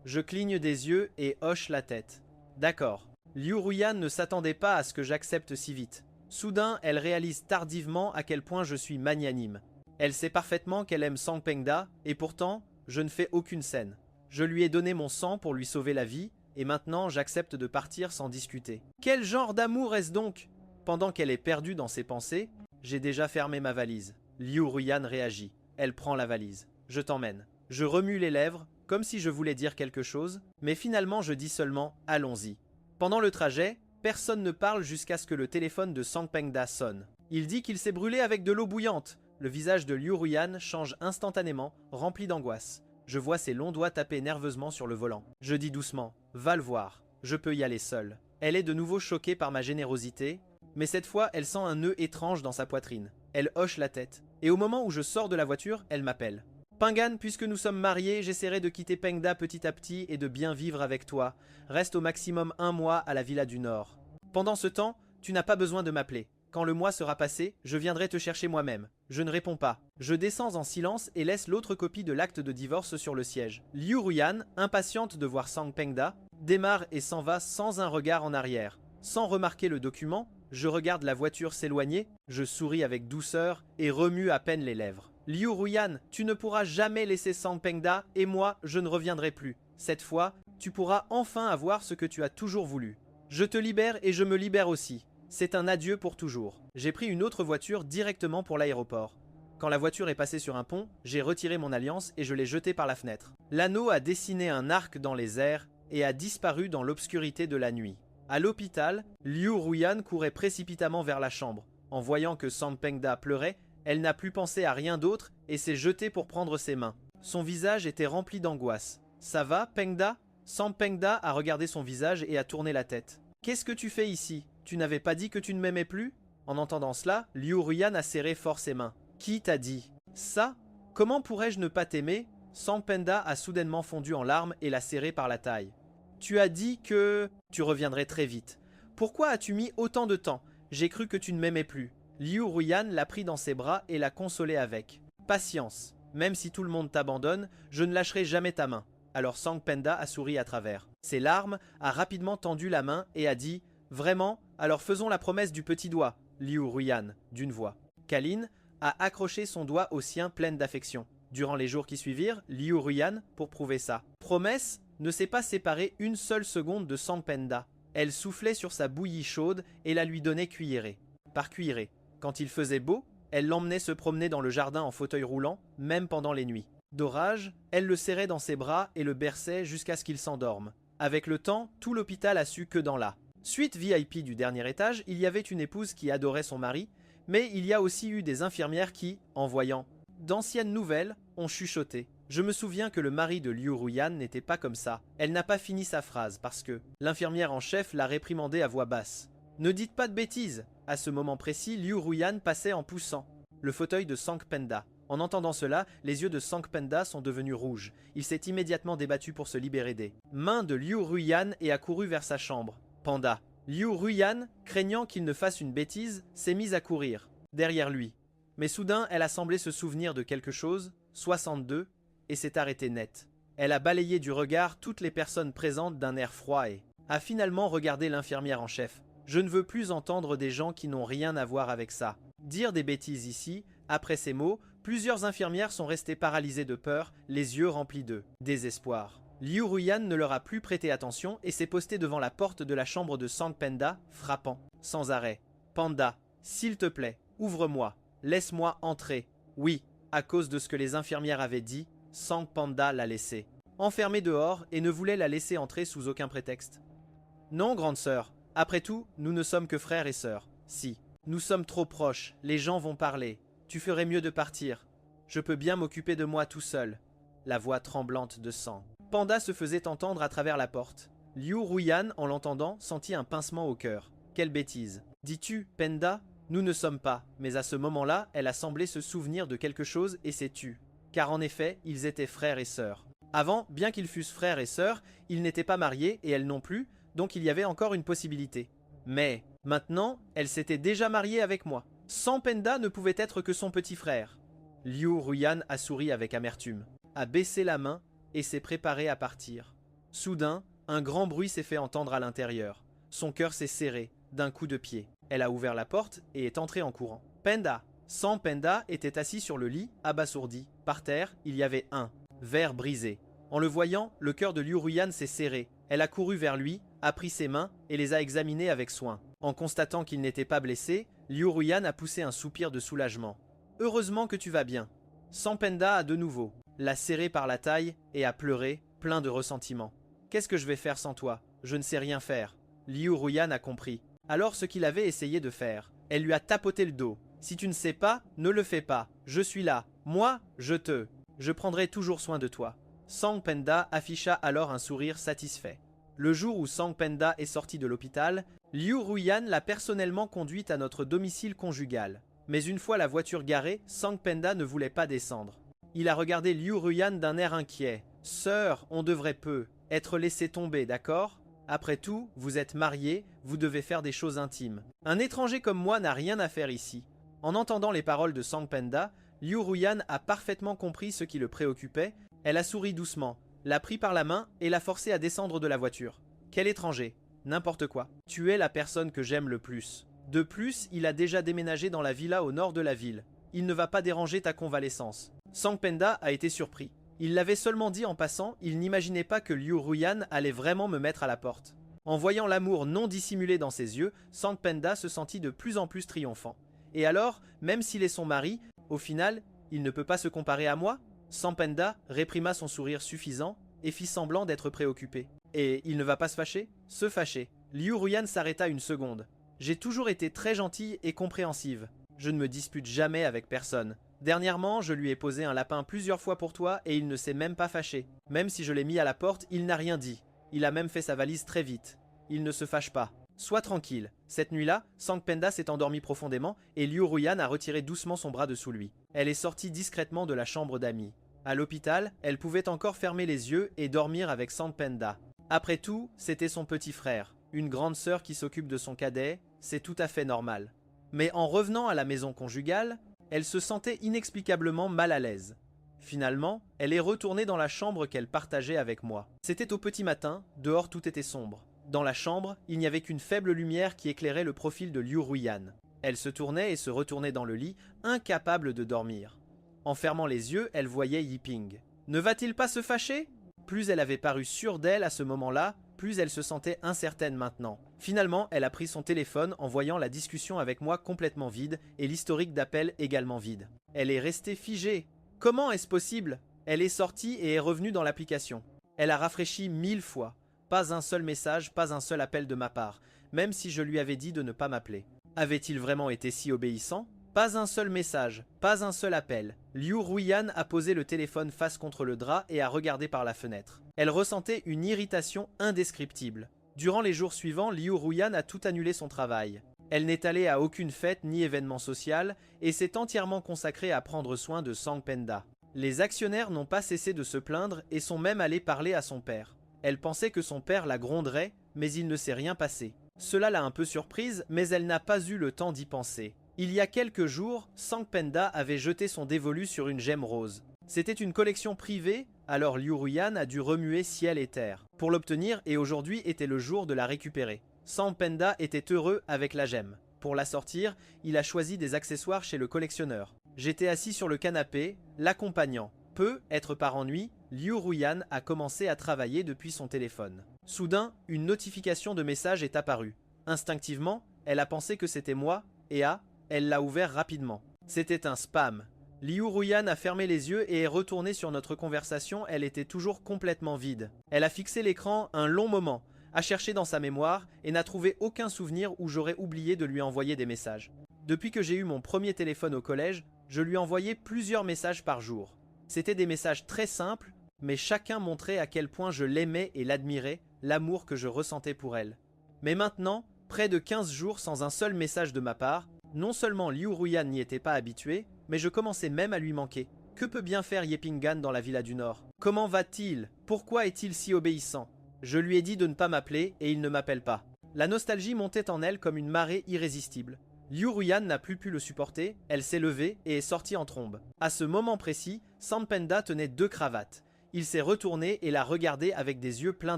Je cligne des yeux et hoche la tête. D'accord. Liu Ruyan ne s'attendait pas à ce que j'accepte si vite. Soudain, elle réalise tardivement à quel point je suis magnanime. Elle sait parfaitement qu'elle aime Sang Pengda, et pourtant, je ne fais aucune scène. Je lui ai donné mon sang pour lui sauver la vie, et maintenant j'accepte de partir sans discuter. Quel genre d'amour est-ce donc? Pendant qu'elle est perdue dans ses pensées, j'ai déjà fermé ma valise. Liu Ruyan réagit. Elle prend la valise. Je t'emmène. Je remue les lèvres, comme si je voulais dire quelque chose, mais finalement je dis seulement « allons-y ». Pendant le trajet, personne ne parle jusqu'à ce que le téléphone de Sang Pengda sonne. Il dit qu'il s'est brûlé avec de l'eau bouillante. Le visage de Liu Ruyan change instantanément, rempli d'angoisse. Je vois ses longs doigts taper nerveusement sur le volant. Je dis doucement « va le voir, je peux y aller seule ». Elle est de nouveau choquée par ma générosité, mais cette fois elle sent un nœud étrange dans sa poitrine. Elle hoche la tête, et au moment où je sors de la voiture, elle m'appelle. Pingan, puisque nous sommes mariés, j'essaierai de quitter Pengda petit à petit et de bien vivre avec toi. Reste au maximum 1 mois à la Villa du Nord. Pendant ce temps, tu n'as pas besoin de m'appeler. Quand le mois sera passé, je viendrai te chercher moi-même. Je ne réponds pas. Je descends en silence et laisse l'autre copie de l'acte de divorce sur le siège. Liu Ruyan, impatiente de voir Sang Pengda, démarre et s'en va sans un regard en arrière. Sans remarquer le document, je regarde la voiture s'éloigner, je souris avec douceur et remue à peine les lèvres. Liu Ruyan, tu ne pourras jamais laisser Sang Pengda et moi, je ne reviendrai plus. Cette fois, tu pourras enfin avoir ce que tu as toujours voulu. Je te libère et je me libère aussi. C'est un adieu pour toujours. J'ai pris une autre voiture directement pour l'aéroport. Quand la voiture est passée sur un pont, j'ai retiré mon alliance et je l'ai jetée par la fenêtre. L'anneau a dessiné un arc dans les airs et a disparu dans l'obscurité de la nuit. À l'hôpital, Liu Ruyan courait précipitamment vers la chambre. En voyant que Sang Pengda pleurait, elle n'a plus pensé à rien d'autre et s'est jetée pour prendre ses mains. Son visage était rempli d'angoisse. « Ça va, Pengda ?» Sang Pengda a regardé son visage et a tourné la tête. « Qu'est-ce que tu fais ici? Tu n'avais pas dit que tu ne m'aimais plus ?» En entendant cela, Liu Ruyan a serré fort ses mains. « Qui t'a dit ça? Comment pourrais-je ne pas t'aimer ?» Sang Pengda a soudainement fondu en larmes et l'a serré par la taille. « Tu as dit que tu reviendrais très vite. Pourquoi as-tu mis autant de temps? J'ai cru que tu ne m'aimais plus. » Liu Ruyan l'a pris dans ses bras et l'a consolé avec. « Patience. Même si tout le monde t'abandonne, je ne lâcherai jamais ta main. » Alors Sang Pengda a souri à travers ses larmes, a rapidement tendu la main et a dit « Vraiment? Alors faisons la promesse du petit doigt, Liu Ruyan, d'une voix. » Kalin a accroché son doigt au sien pleine d'affection. Durant les jours qui suivirent, Liu Ruyan, pour prouver ça, promesse, ne s'est pas séparée une seule seconde de Sang Pengda. Elle soufflait sur sa bouillie chaude et la lui donnait cuillerée. Par cuillerée. Quand il faisait beau, elle l'emmenait se promener dans le jardin en fauteuil roulant, même pendant les nuits. D'orage, elle le serrait dans ses bras et le berçait jusqu'à ce qu'il s'endorme. Avec le temps, tout l'hôpital a su que dans la suite VIP du dernier étage, il y avait une épouse qui adorait son mari, mais il y a aussi eu des infirmières qui, en voyant d'anciennes nouvelles, ont chuchoté. Je me souviens que le mari de Liu Ruyan n'était pas comme ça. Elle n'a pas fini sa phrase parce que l'infirmière en chef l'a réprimandée à voix basse. Ne dites pas de bêtises. À ce moment précis, Liu Ruyan passait en poussant le fauteuil de Sang Pengda. En entendant cela, les yeux de Sang Pengda sont devenus rouges. Il s'est immédiatement débattu pour se libérer des mains de Liu Ruyan et a couru vers sa chambre. Panda. Liu Ruyan, craignant qu'il ne fasse une bêtise, s'est mise à courir derrière lui. Mais soudain, elle a semblé se souvenir de quelque chose, 62, et s'est arrêtée net. Elle a balayé du regard toutes les personnes présentes d'un air froid et a finalement regardé l'infirmière en chef. Je ne veux plus entendre des gens qui n'ont rien à voir avec ça. Dire des bêtises ici, après ces mots, plusieurs infirmières sont restées paralysées de peur, les yeux remplis de désespoir. Liu Ruyan ne leur a plus prêté attention et s'est posté devant la porte de la chambre de Sang Pengda, frappant sans arrêt. « Panda, s'il te plaît, ouvre-moi, laisse-moi entrer. » Oui, à cause de ce que les infirmières avaient dit, Sang Pengda l'a laissée enfermée dehors et ne voulait la laisser entrer sous aucun prétexte. « Non, grande sœur, après tout, nous ne sommes que frères et sœurs. Si, nous sommes trop proches, les gens vont parler. Tu ferais mieux de partir. Je peux bien m'occuper de moi tout seul. » La voix tremblante de Sang Pengda se faisait entendre à travers la porte. Liu Ruyan, en l'entendant, sentit un pincement au cœur. Quelle bêtise. Dis-tu, Pengda? Nous ne sommes pas. Mais à ce moment-là, elle a semblé se souvenir de quelque chose et s'est tue. Car en effet, ils étaient frères et sœurs. Avant, bien qu'ils fussent frères et sœurs, ils n'étaient pas mariés et elle non plus, donc il y avait encore une possibilité. Mais maintenant, elle s'était déjà mariée avec moi. Sang Pengda ne pouvait être que son petit frère. Liu Ruyan a souri avec amertume, a baissé la main et s'est préparé à partir. Soudain, un grand bruit s'est fait entendre à l'intérieur. Son cœur s'est serré d'un coup de pied. Elle a ouvert la porte et est entrée en courant. Pengda. Sang Pengda était assis sur le lit, abasourdi. Par terre, il y avait un verre brisé. En le voyant, le cœur de Liu Ruyan s'est serré. Elle a couru vers lui, a pris ses mains et les a examinées avec soin. En constatant qu'il n'était pas blessé, Liu Ruyan a poussé un soupir de soulagement. « Heureusement que tu vas bien. » Sang Pengda a de nouveau l'a serré par la taille et a pleuré, plein de ressentiment. « Qu'est-ce que je vais faire sans toi? Je ne sais rien faire. » Liu Ruyan a compris. Alors ce qu'il avait essayé de faire. Elle lui a tapoté le dos. « Si tu ne sais pas, ne le fais pas. Je suis là. Moi, je prendrai toujours soin de toi. » Sang Pengda afficha alors un sourire satisfait. Le jour où Sang Pengda est sorti de l'hôpital, Liu Ruyan l'a personnellement conduite à notre domicile conjugal. Mais une fois la voiture garée, Sang Pengda ne voulait pas descendre. Il a regardé Liu Ruyan d'un air inquiet. « Sœur, on devrait peu être laissé tomber, d'accord? Après tout, vous êtes mariés, vous devez faire des choses intimes. Un étranger comme moi n'a rien à faire ici. » En entendant les paroles de Sang Pengda, Liu Ruyan a parfaitement compris ce qui le préoccupait. Elle a souri doucement, l'a pris par la main et l'a forcé à descendre de la voiture. « Quel étranger? N'importe quoi. Tu es la personne que j'aime le plus. De plus, il a déjà déménagé dans la villa au nord de la ville. Il ne va pas déranger ta convalescence. » Sang Pengda a été surpris. Il l'avait seulement dit en passant, il n'imaginait pas que Liu Ruyan allait vraiment me mettre à la porte. En voyant l'amour non dissimulé dans ses yeux, Sang Penda se sentit de plus en plus triomphant. Et alors, même s'il est son mari, au final, il ne peut pas se comparer à moi? Sang Penda réprima son sourire suffisant et fit semblant d'être préoccupé. Et il ne va pas se fâcher? Se fâcher. Liu Ruyan s'arrêta une seconde. J'ai toujours été très gentille et compréhensive. Je ne me dispute jamais avec personne. Dernièrement, je lui ai posé un lapin plusieurs fois pour toi et il ne s'est même pas fâché. Même si je l'ai mis à la porte, il n'a rien dit. Il a même fait sa valise très vite. Il ne se fâche pas. Sois tranquille. Cette nuit-là, Sang Penda s'est endormi profondément et Liu Ruyan a retiré doucement son bras de sous lui. Elle est sortie discrètement de la chambre d'amis. À l'hôpital, elle pouvait encore fermer les yeux et dormir avec Sang Penda. Après tout, c'était son petit frère. Une grande sœur qui s'occupe de son cadet, c'est tout à fait normal. Mais en revenant à la maison conjugale, elle se sentait inexplicablement mal à l'aise. Finalement, elle est retournée dans la chambre qu'elle partageait avec moi. C'était au petit matin, dehors tout était sombre. Dans la chambre, il n'y avait qu'une faible lumière qui éclairait le profil de Liu Ruyan. Elle se tournait et se retournait dans le lit, incapable de dormir. En fermant les yeux, elle voyait Yiping. Ne va-t-il pas se fâcher? Plus elle avait paru sûre d'elle à ce moment-là, plus elle se sentait incertaine maintenant. Finalement, elle a pris son téléphone en voyant la discussion avec moi complètement vide et l'historique d'appels également vide. Elle est restée figée. Comment est-ce possible? Elle est sortie et est revenue dans l'application. Elle a rafraîchi 1000 fois. Pas un seul message, pas un seul appel de ma part, même si je lui avais dit de ne pas m'appeler. Avait-il vraiment été si obéissant? Pas un seul message, pas un seul appel. Liu Ruyan a posé le téléphone face contre le drap et a regardé par la fenêtre. Elle ressentait une irritation indescriptible. Durant les jours suivants, Liu Ruyan a tout annulé son travail. Elle n'est allée à aucune fête ni événement social et s'est entièrement consacrée à prendre soin de Sang Penda. Les actionnaires n'ont pas cessé de se plaindre et sont même allés parler à son père. Elle pensait que son père la gronderait, mais il ne s'est rien passé. Cela l'a un peu surprise, mais elle n'a pas eu le temps d'y penser. Il y a quelques jours, Sang Penda avait jeté son dévolu sur une gemme rose. C'était une collection privée, alors Liu Ruyan a dû remuer ciel et terre pour l'obtenir et aujourd'hui était le jour de la récupérer. Sang Penda était heureux avec la gemme. Pour la sortir, il a choisi des accessoires chez le collectionneur. J'étais assis sur le canapé, l'accompagnant. Peu être par ennui, Liu Ruyan a commencé à travailler depuis son téléphone. Soudain, une notification de message est apparue. Instinctivement, elle a pensé que c'était moi et elle l'a ouvert rapidement. C'était un spam. Liu Ruyan a fermé les yeux et est retournée sur notre conversation, elle était toujours complètement vide. Elle a fixé l'écran un long moment, a cherché dans sa mémoire et n'a trouvé aucun souvenir où j'aurais oublié de lui envoyer des messages. Depuis que j'ai eu mon premier téléphone au collège, je lui envoyais plusieurs messages par jour. C'était des messages très simples, mais chacun montrait à quel point je l'aimais et l'admirais, l'amour que je ressentais pour elle. Mais maintenant, près de 15 jours sans un seul message de ma part, non seulement Liu Ruyan n'y était pas habitué, mais je commençais même à lui manquer. Que peut bien faire Yepingan dans la villa du Nord? Comment va-t-il? Pourquoi est-il si obéissant? Je lui ai dit de ne pas m'appeler et il ne m'appelle pas. La nostalgie montait en elle comme une marée irrésistible. Liu Ruyan n'a plus pu le supporter, elle s'est levée et est sortie en trombe. À ce moment précis, Sang Penda tenait 2 cravates. Il s'est retourné et l'a regardé avec des yeux pleins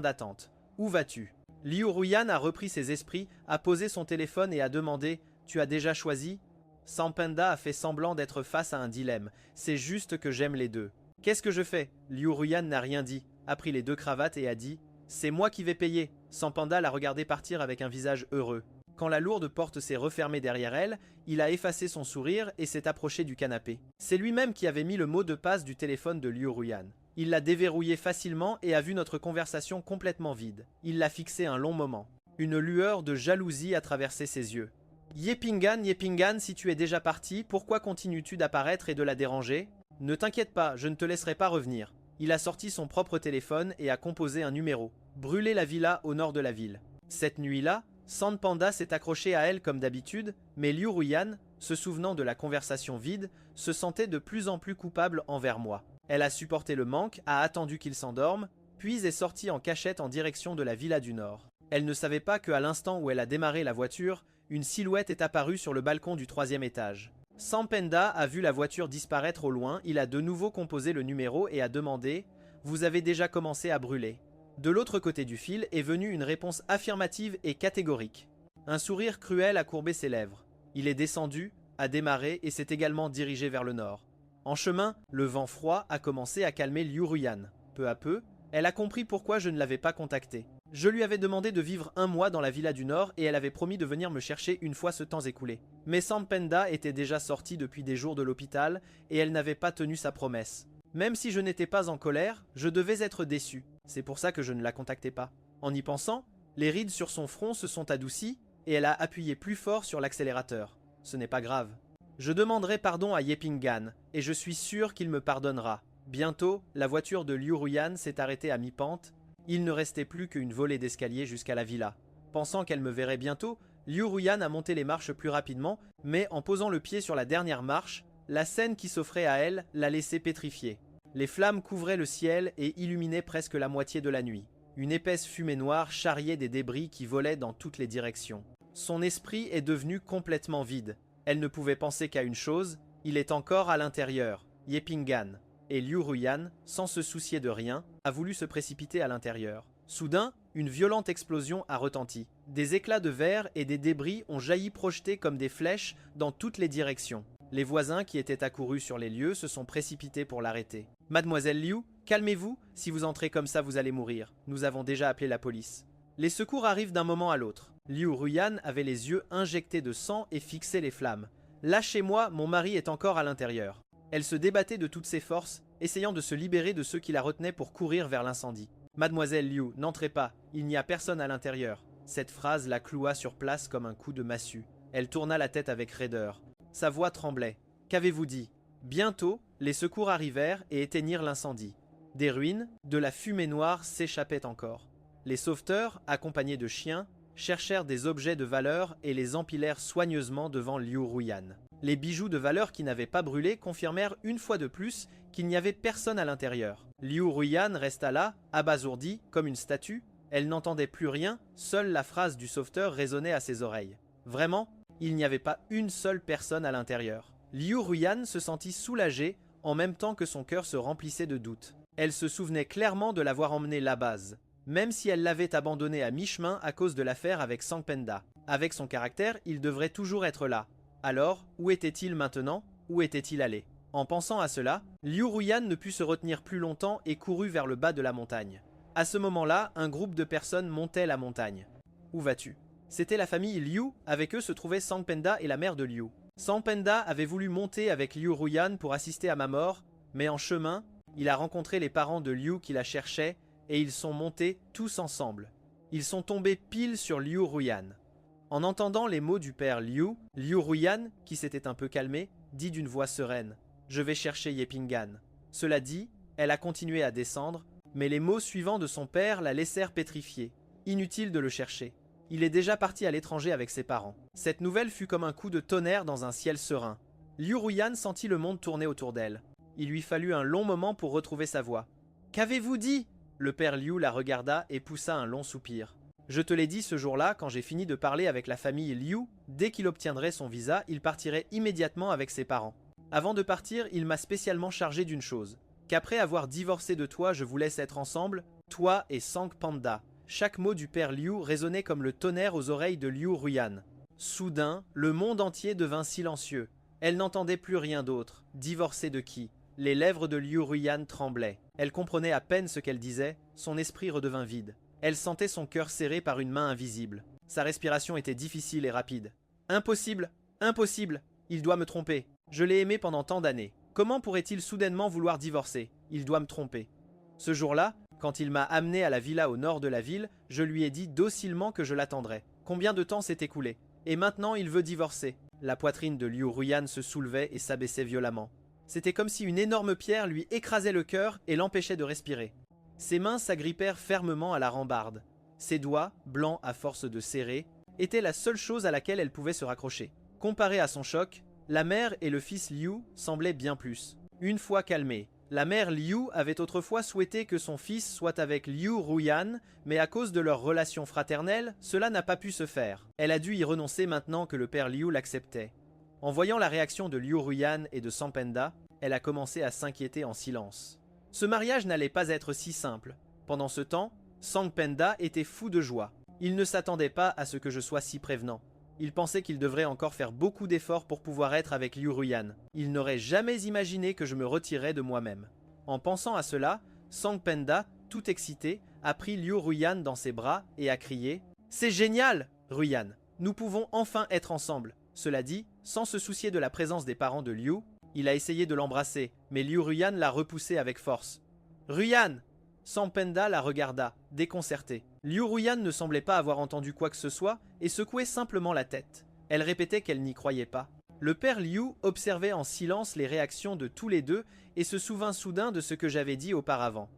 d'attente. Où vas-tu? Liu Ruyan a repris ses esprits, a posé son téléphone et a demandé « Tu as déjà choisi ?» Sang Penda a fait semblant d'être face à un dilemme. C'est juste que j'aime les deux. Qu'est-ce que je fais? Liu Ruyan n'a rien dit, a pris les 2 cravates et a dit « C'est moi qui vais payer !» Sang Penda l'a regardé partir avec un visage heureux. Quand la lourde porte s'est refermée derrière elle, il a effacé son sourire et s'est approché du canapé. C'est lui-même qui avait mis le mot de passe du téléphone de Liu Ruyan. Il l'a déverrouillé facilement et a vu notre conversation complètement vide. Il l'a fixé un long moment. Une lueur de jalousie a traversé ses yeux. « Yepingan, Yepingan, si tu es déjà parti, pourquoi continues-tu d'apparaître et de la déranger? Ne t'inquiète pas, je ne te laisserai pas revenir. » Il a sorti son propre téléphone et a composé un numéro. Brûler la villa au nord de la ville. Cette nuit-là, Sang Penda s'est accroché à elle comme d'habitude, mais Liu Ruyan, se souvenant de la conversation vide, se sentait de plus en plus coupable envers moi. Elle a supporté le manque, a attendu qu'il s'endorme, puis est sortie en cachette en direction de la villa du Nord. Elle ne savait pas qu'à l'instant où elle a démarré la voiture, une silhouette est apparue sur le balcon du 3e étage. Sang Penda a vu la voiture disparaître au loin, il a de nouveau composé le numéro et a demandé « Vous avez déjà commencé à brûler ?» De l'autre côté du fil est venue une réponse affirmative et catégorique. Un sourire cruel a courbé ses lèvres. Il est descendu, a démarré et s'est également dirigé vers le nord. En chemin, le vent froid a commencé à calmer Liu Ruyan. Peu à peu, elle a compris pourquoi je ne l'avais pas contactée. Je lui avais demandé de vivre 1 mois dans la villa du Nord et elle avait promis de venir me chercher une fois ce temps écoulé. Mais Sampenda était déjà sortie depuis des jours de l'hôpital et elle n'avait pas tenu sa promesse. Même si je n'étais pas en colère, je devais être déçu. C'est pour ça que je ne la contactais pas. En y pensant, les rides sur son front se sont adoucies et elle a appuyé plus fort sur l'accélérateur. Ce n'est pas grave. Je demanderai pardon à Yepingan et je suis sûr qu'il me pardonnera. Bientôt, la voiture de Liu Ruyan s'est arrêtée à mi-pente. Il ne restait plus qu'une volée d'escalier jusqu'à la villa. Pensant qu'elle me verrait bientôt, Liu Ruyan a monté les marches plus rapidement, mais en posant le pied sur la dernière marche, la scène qui s'offrait à elle l'a laissée pétrifiée. Les flammes couvraient le ciel et illuminaient presque la moitié de la nuit. Une épaisse fumée noire charriait des débris qui volaient dans toutes les directions. Son esprit est devenu complètement vide. Elle ne pouvait penser qu'à une chose, il est encore à l'intérieur, Yepingan. Et Liu Ruyan, sans se soucier de rien, a voulu se précipiter à l'intérieur. Soudain, une violente explosion a retenti. Des éclats de verre et des débris ont jailli projetés comme des flèches dans toutes les directions. Les voisins qui étaient accourus sur les lieux se sont précipités pour l'arrêter. « Mademoiselle Liu, calmez-vous, si vous entrez comme ça vous allez mourir. Nous avons déjà appelé la police. » Les secours arrivent d'un moment à l'autre. Liu Ruyan avait les yeux injectés de sang et fixait les flammes. « Lâchez-moi, mon mari est encore à l'intérieur. » Elle se débattait de toutes ses forces, essayant de se libérer de ceux qui la retenaient pour courir vers l'incendie. « Mademoiselle Liu, n'entrez pas, il n'y a personne à l'intérieur. » Cette phrase la cloua sur place comme un coup de massue. Elle tourna la tête avec raideur. Sa voix tremblait. « Qu'avez-vous dit ?» Bientôt, les secours arrivèrent et éteignirent l'incendie. Des ruines, de la fumée noire s'échappait encore. Les sauveteurs, accompagnés de chiens, cherchèrent des objets de valeur et les empilèrent soigneusement devant Liu Ruyan. Les bijoux de valeur qui n'avaient pas brûlé confirmèrent une fois de plus qu'il n'y avait personne à l'intérieur. Liu Ruyan resta là, abasourdie, comme une statue. Elle n'entendait plus rien, seule la phrase du sauveteur résonnait à ses oreilles. Vraiment, il n'y avait pas une seule personne à l'intérieur. Liu Ruyan se sentit soulagée en même temps que son cœur se remplissait de doutes. Elle se souvenait clairement de l'avoir emmené là-bas, même si elle l'avait abandonné à mi-chemin à cause de l'affaire avec Sampenda. Avec son caractère, il devrait toujours être là. Alors, où était-il maintenant? Où était-il allé? En pensant à cela, Liu Ruyan ne put se retenir plus longtemps et courut vers le bas de la montagne. À ce moment-là, un groupe de personnes montait la montagne. Où vas-tu? C'était la famille Liu, avec eux se trouvaient Sampenda et la mère de Liu. Sampenda avait voulu monter avec Liu Ruyan pour assister à ma mort, mais en chemin, il a rencontré les parents de Liu qui la cherchaient et ils sont montés tous ensemble. Ils sont tombés pile sur Liu Ruyan. En entendant les mots du père Liu, Liu Ruyan, qui s'était un peu calmé, dit d'une voix sereine « Je vais chercher Yepingan ». Cela dit, elle a continué à descendre, mais les mots suivants de son père la laissèrent pétrifiée. Inutile de le chercher. Il est déjà parti à l'étranger avec ses parents. Cette nouvelle fut comme un coup de tonnerre dans un ciel serein. Liu Ruyan sentit le monde tourner autour d'elle. Il lui fallut un long moment pour retrouver sa voix. « Qu'avez-vous dit ?» Le père Liu la regarda et poussa un long soupir. « Je te l'ai dit ce jour-là, quand j'ai fini de parler avec la famille Liu, dès qu'il obtiendrait son visa, il partirait immédiatement avec ses parents. Avant de partir, il m'a spécialement chargé d'une chose. Qu'après avoir divorcé de toi, je vous laisse être ensemble, toi et Sang Panda. » Chaque mot du père Liu résonnait comme le tonnerre aux oreilles de Liu Ruyan. Soudain, le monde entier devint silencieux. Elle n'entendait plus rien d'autre. Divorcer de qui? Les lèvres de Liu Ruyan tremblaient. Elle comprenait à peine ce qu'elle disait, son esprit redevint vide. Elle sentait son cœur serré par une main invisible. Sa respiration était difficile et rapide. « Impossible! Impossible! Il doit me tromper. Je l'ai aimé pendant tant d'années. Comment pourrait-il soudainement vouloir divorcer? Il doit me tromper. » Ce jour-là, quand il m'a amené à la villa au nord de la ville, je lui ai dit docilement que je l'attendrais. Combien de temps s'est écoulé? Et maintenant il veut divorcer. La poitrine de Liu Ruyan se soulevait et s'abaissait violemment. C'était comme si une énorme pierre lui écrasait le cœur et l'empêchait de respirer. Ses mains s'agrippèrent fermement à la rambarde. Ses doigts, blancs à force de serrer, étaient la seule chose à laquelle elle pouvait se raccrocher. Comparé à son choc, la mère et le fils Liu semblaient bien plus. Une fois calmée, la mère Liu avait autrefois souhaité que son fils soit avec Liu Ruyan, mais à cause de leur relation fraternelle, cela n'a pas pu se faire. Elle a dû y renoncer maintenant que le père Liu l'acceptait. En voyant la réaction de Liu Ruyan et de Sampenda, elle a commencé à s'inquiéter en silence. Ce mariage n'allait pas être si simple. Pendant ce temps, Sampenda était fou de joie. Il ne s'attendait pas à ce que je sois si prévenant. Il pensait qu'il devrait encore faire beaucoup d'efforts pour pouvoir être avec Liu Ruyan. Il n'aurait jamais imaginé que je me retirais de moi-même. En pensant à cela, Sang Penda, tout excité, a pris Liu Ruyan dans ses bras et a crié « C'est génial, Ruyan! Nous pouvons enfin être ensemble !» Cela dit, sans se soucier de la présence des parents de Liu, il a essayé de l'embrasser, mais Liu Ruyan l'a repoussé avec force. « Ruyan !» Sang Penda la regarda, déconcertée. Liu Ruyan ne semblait pas avoir entendu quoi que ce soit et secouait simplement la tête. Elle répétait qu'elle n'y croyait pas. Le père Liu observait en silence les réactions de tous les deux et se souvint soudain de ce que j'avais dit auparavant.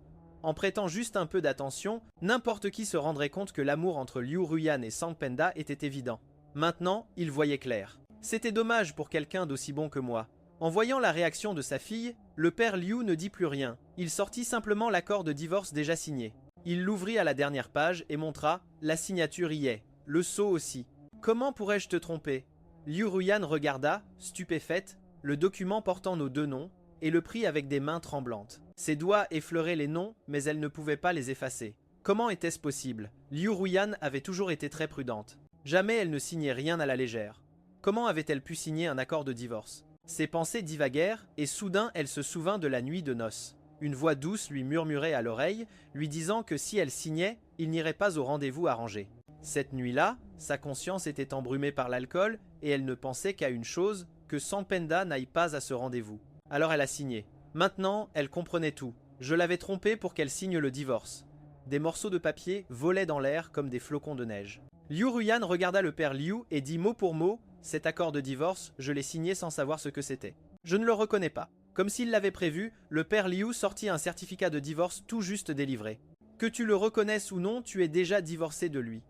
En prêtant juste un peu d'attention, n'importe qui se rendrait compte que l'amour entre Liu Ruyan et Sang Penda était évident. Maintenant, il voyait clair. C'était dommage pour quelqu'un d'aussi bon que moi. En voyant la réaction de sa fille, le père Liu ne dit plus rien. Il sortit simplement l'accord de divorce déjà signé. Il l'ouvrit à la dernière page et montra « La signature y est, le sceau aussi. Comment pourrais-je te tromper ?» Liu Ruyan regarda, stupéfaite, le document portant nos deux noms et le prit avec des mains tremblantes. Ses doigts effleuraient les noms, mais elle ne pouvait pas les effacer. Comment était-ce possible? Liu Ruyan avait toujours été très prudente. Jamais elle ne signait rien à la légère. Comment avait-elle pu signer un accord de divorce? Ses pensées divaguèrent, et soudain elle se souvint de la nuit de noces. Une voix douce lui murmurait à l'oreille, lui disant que si elle signait, il n'irait pas au rendez-vous arrangé. Cette nuit-là, sa conscience était embrumée par l'alcool, et elle ne pensait qu'à une chose, que Sang Penda n'aille pas à ce rendez-vous. Alors elle a signé. Maintenant, elle comprenait tout. Je l'avais trompée pour qu'elle signe le divorce. Des morceaux de papier volaient dans l'air comme des flocons de neige. Liu Ruyan regarda le père Liu et dit mot pour mot « Cet accord de divorce, je l'ai signé sans savoir ce que c'était. Je ne le reconnais pas. » Comme s'il l'avait prévu, le père Liu sortit un certificat de divorce tout juste délivré. « Que tu le reconnaisses ou non, tu es déjà divorcé de lui.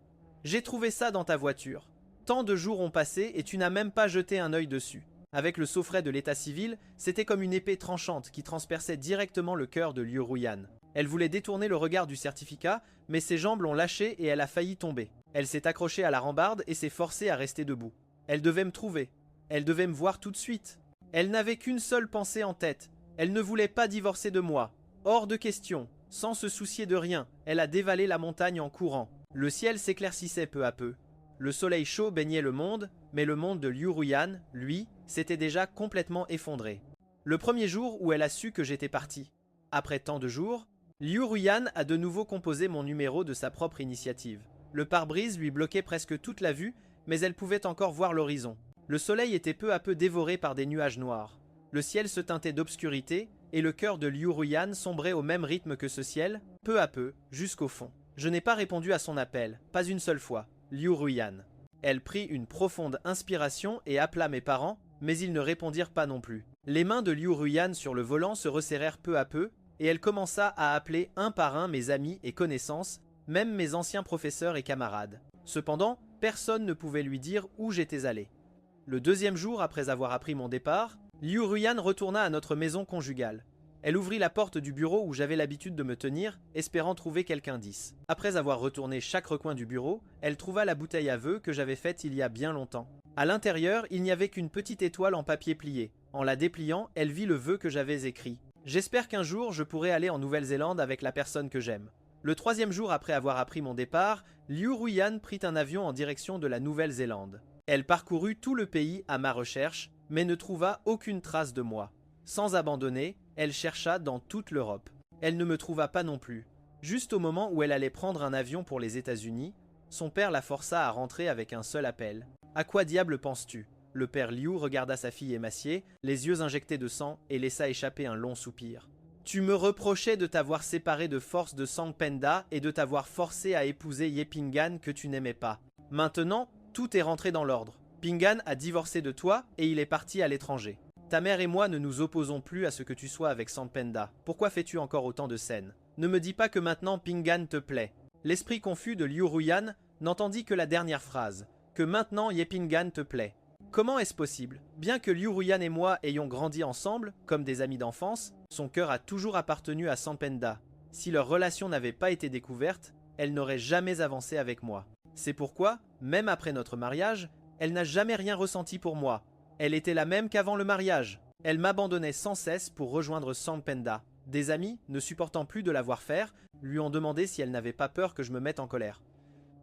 J'ai trouvé ça dans ta voiture. Tant de jours ont passé et tu n'as même pas jeté un œil dessus. » Avec le saufret de l'état civil, c'était comme une épée tranchante qui transperçait directement le cœur de Liu Ruyan. Elle voulait détourner le regard du certificat, mais ses jambes l'ont lâchée et elle a failli tomber. Elle s'est accrochée à la rambarde et s'est forcée à rester debout. Elle devait me trouver. Elle devait me voir tout de suite. Elle n'avait qu'une seule pensée en tête. Elle ne voulait pas divorcer de moi. Hors de question. Sans se soucier de rien, elle a dévalé la montagne en courant. Le ciel s'éclaircissait peu à peu. Le soleil chaud baignait le monde, mais le monde de Liu Ruyan, lui, s'était déjà complètement effondré. Le premier jour où elle a su que j'étais parti. Après tant de jours, Liu Ruyan a de nouveau composé mon numéro de sa propre initiative. Le pare-brise lui bloquait presque toute la vue, mais elle pouvait encore voir l'horizon. Le soleil était peu à peu dévoré par des nuages noirs. Le ciel se teintait d'obscurité, et le cœur de Liu Ruyan sombrait au même rythme que ce ciel, peu à peu, jusqu'au fond. Je n'ai pas répondu à son appel, pas une seule fois. Liu Ruyan. Elle prit une profonde inspiration et appela mes parents, mais ils ne répondirent pas non plus. Les mains de Liu Ruyan sur le volant se resserrèrent peu à peu, et elle commença à appeler un par un mes amis et connaissances, même mes anciens professeurs et camarades. Cependant, personne ne pouvait lui dire où j'étais allé. Le deuxième jour après avoir appris mon départ, Liu Ruyan retourna à notre maison conjugale. Elle ouvrit la porte du bureau où j'avais l'habitude de me tenir, espérant trouver quelque indice. Après avoir retourné chaque recoin du bureau, elle trouva la bouteille à vœux que j'avais faite il y a bien longtemps. À l'intérieur, il n'y avait qu'une petite étoile en papier plié. En la dépliant, elle vit le vœu que j'avais écrit. J'espère qu'un jour je pourrai aller en Nouvelle-Zélande avec la personne que j'aime. Le troisième jour après avoir appris mon départ, Liu Ruyan prit un avion en direction de la Nouvelle-Zélande. Elle parcourut tout le pays à ma recherche, mais ne trouva aucune trace de moi. Sans abandonner, elle chercha dans toute l'Europe. Elle ne me trouva pas non plus. Juste au moment où elle allait prendre un avion pour les États-Unis, son père la força à rentrer avec un seul appel. « À quoi diable penses-tu » Le père Liu regarda sa fille émaciée, les yeux injectés de sang, et laissa échapper un long soupir. « Tu me reprochais de t'avoir séparé de force de Sang Penda et de t'avoir forcé à épouser Ye Pinggan que tu n'aimais pas. Maintenant, tout est rentré dans l'ordre. Pinggan a divorcé de toi et il est parti à l'étranger. Ta mère et moi ne nous opposons plus à ce que tu sois avec Sang Penda. Pourquoi fais-tu encore autant de scènes? Ne me dis pas que maintenant Pinggan te plaît. » L'esprit confus de Liu Ruyan n'entendit que la dernière phrase. « Que maintenant Ye Pinggan te plaît. » Comment est-ce possible? Bien que Liu Ruyan et moi ayons grandi ensemble, comme des amis d'enfance, son cœur a toujours appartenu à Sang Penda. Si leur relation n'avait pas été découverte, elle n'aurait jamais avancé avec moi. C'est pourquoi, même après notre mariage, elle n'a jamais rien ressenti pour moi. Elle était la même qu'avant le mariage. Elle m'abandonnait sans cesse pour rejoindre Sang Penda. Des amis, ne supportant plus de la voir faire, lui ont demandé si elle n'avait pas peur que je me mette en colère.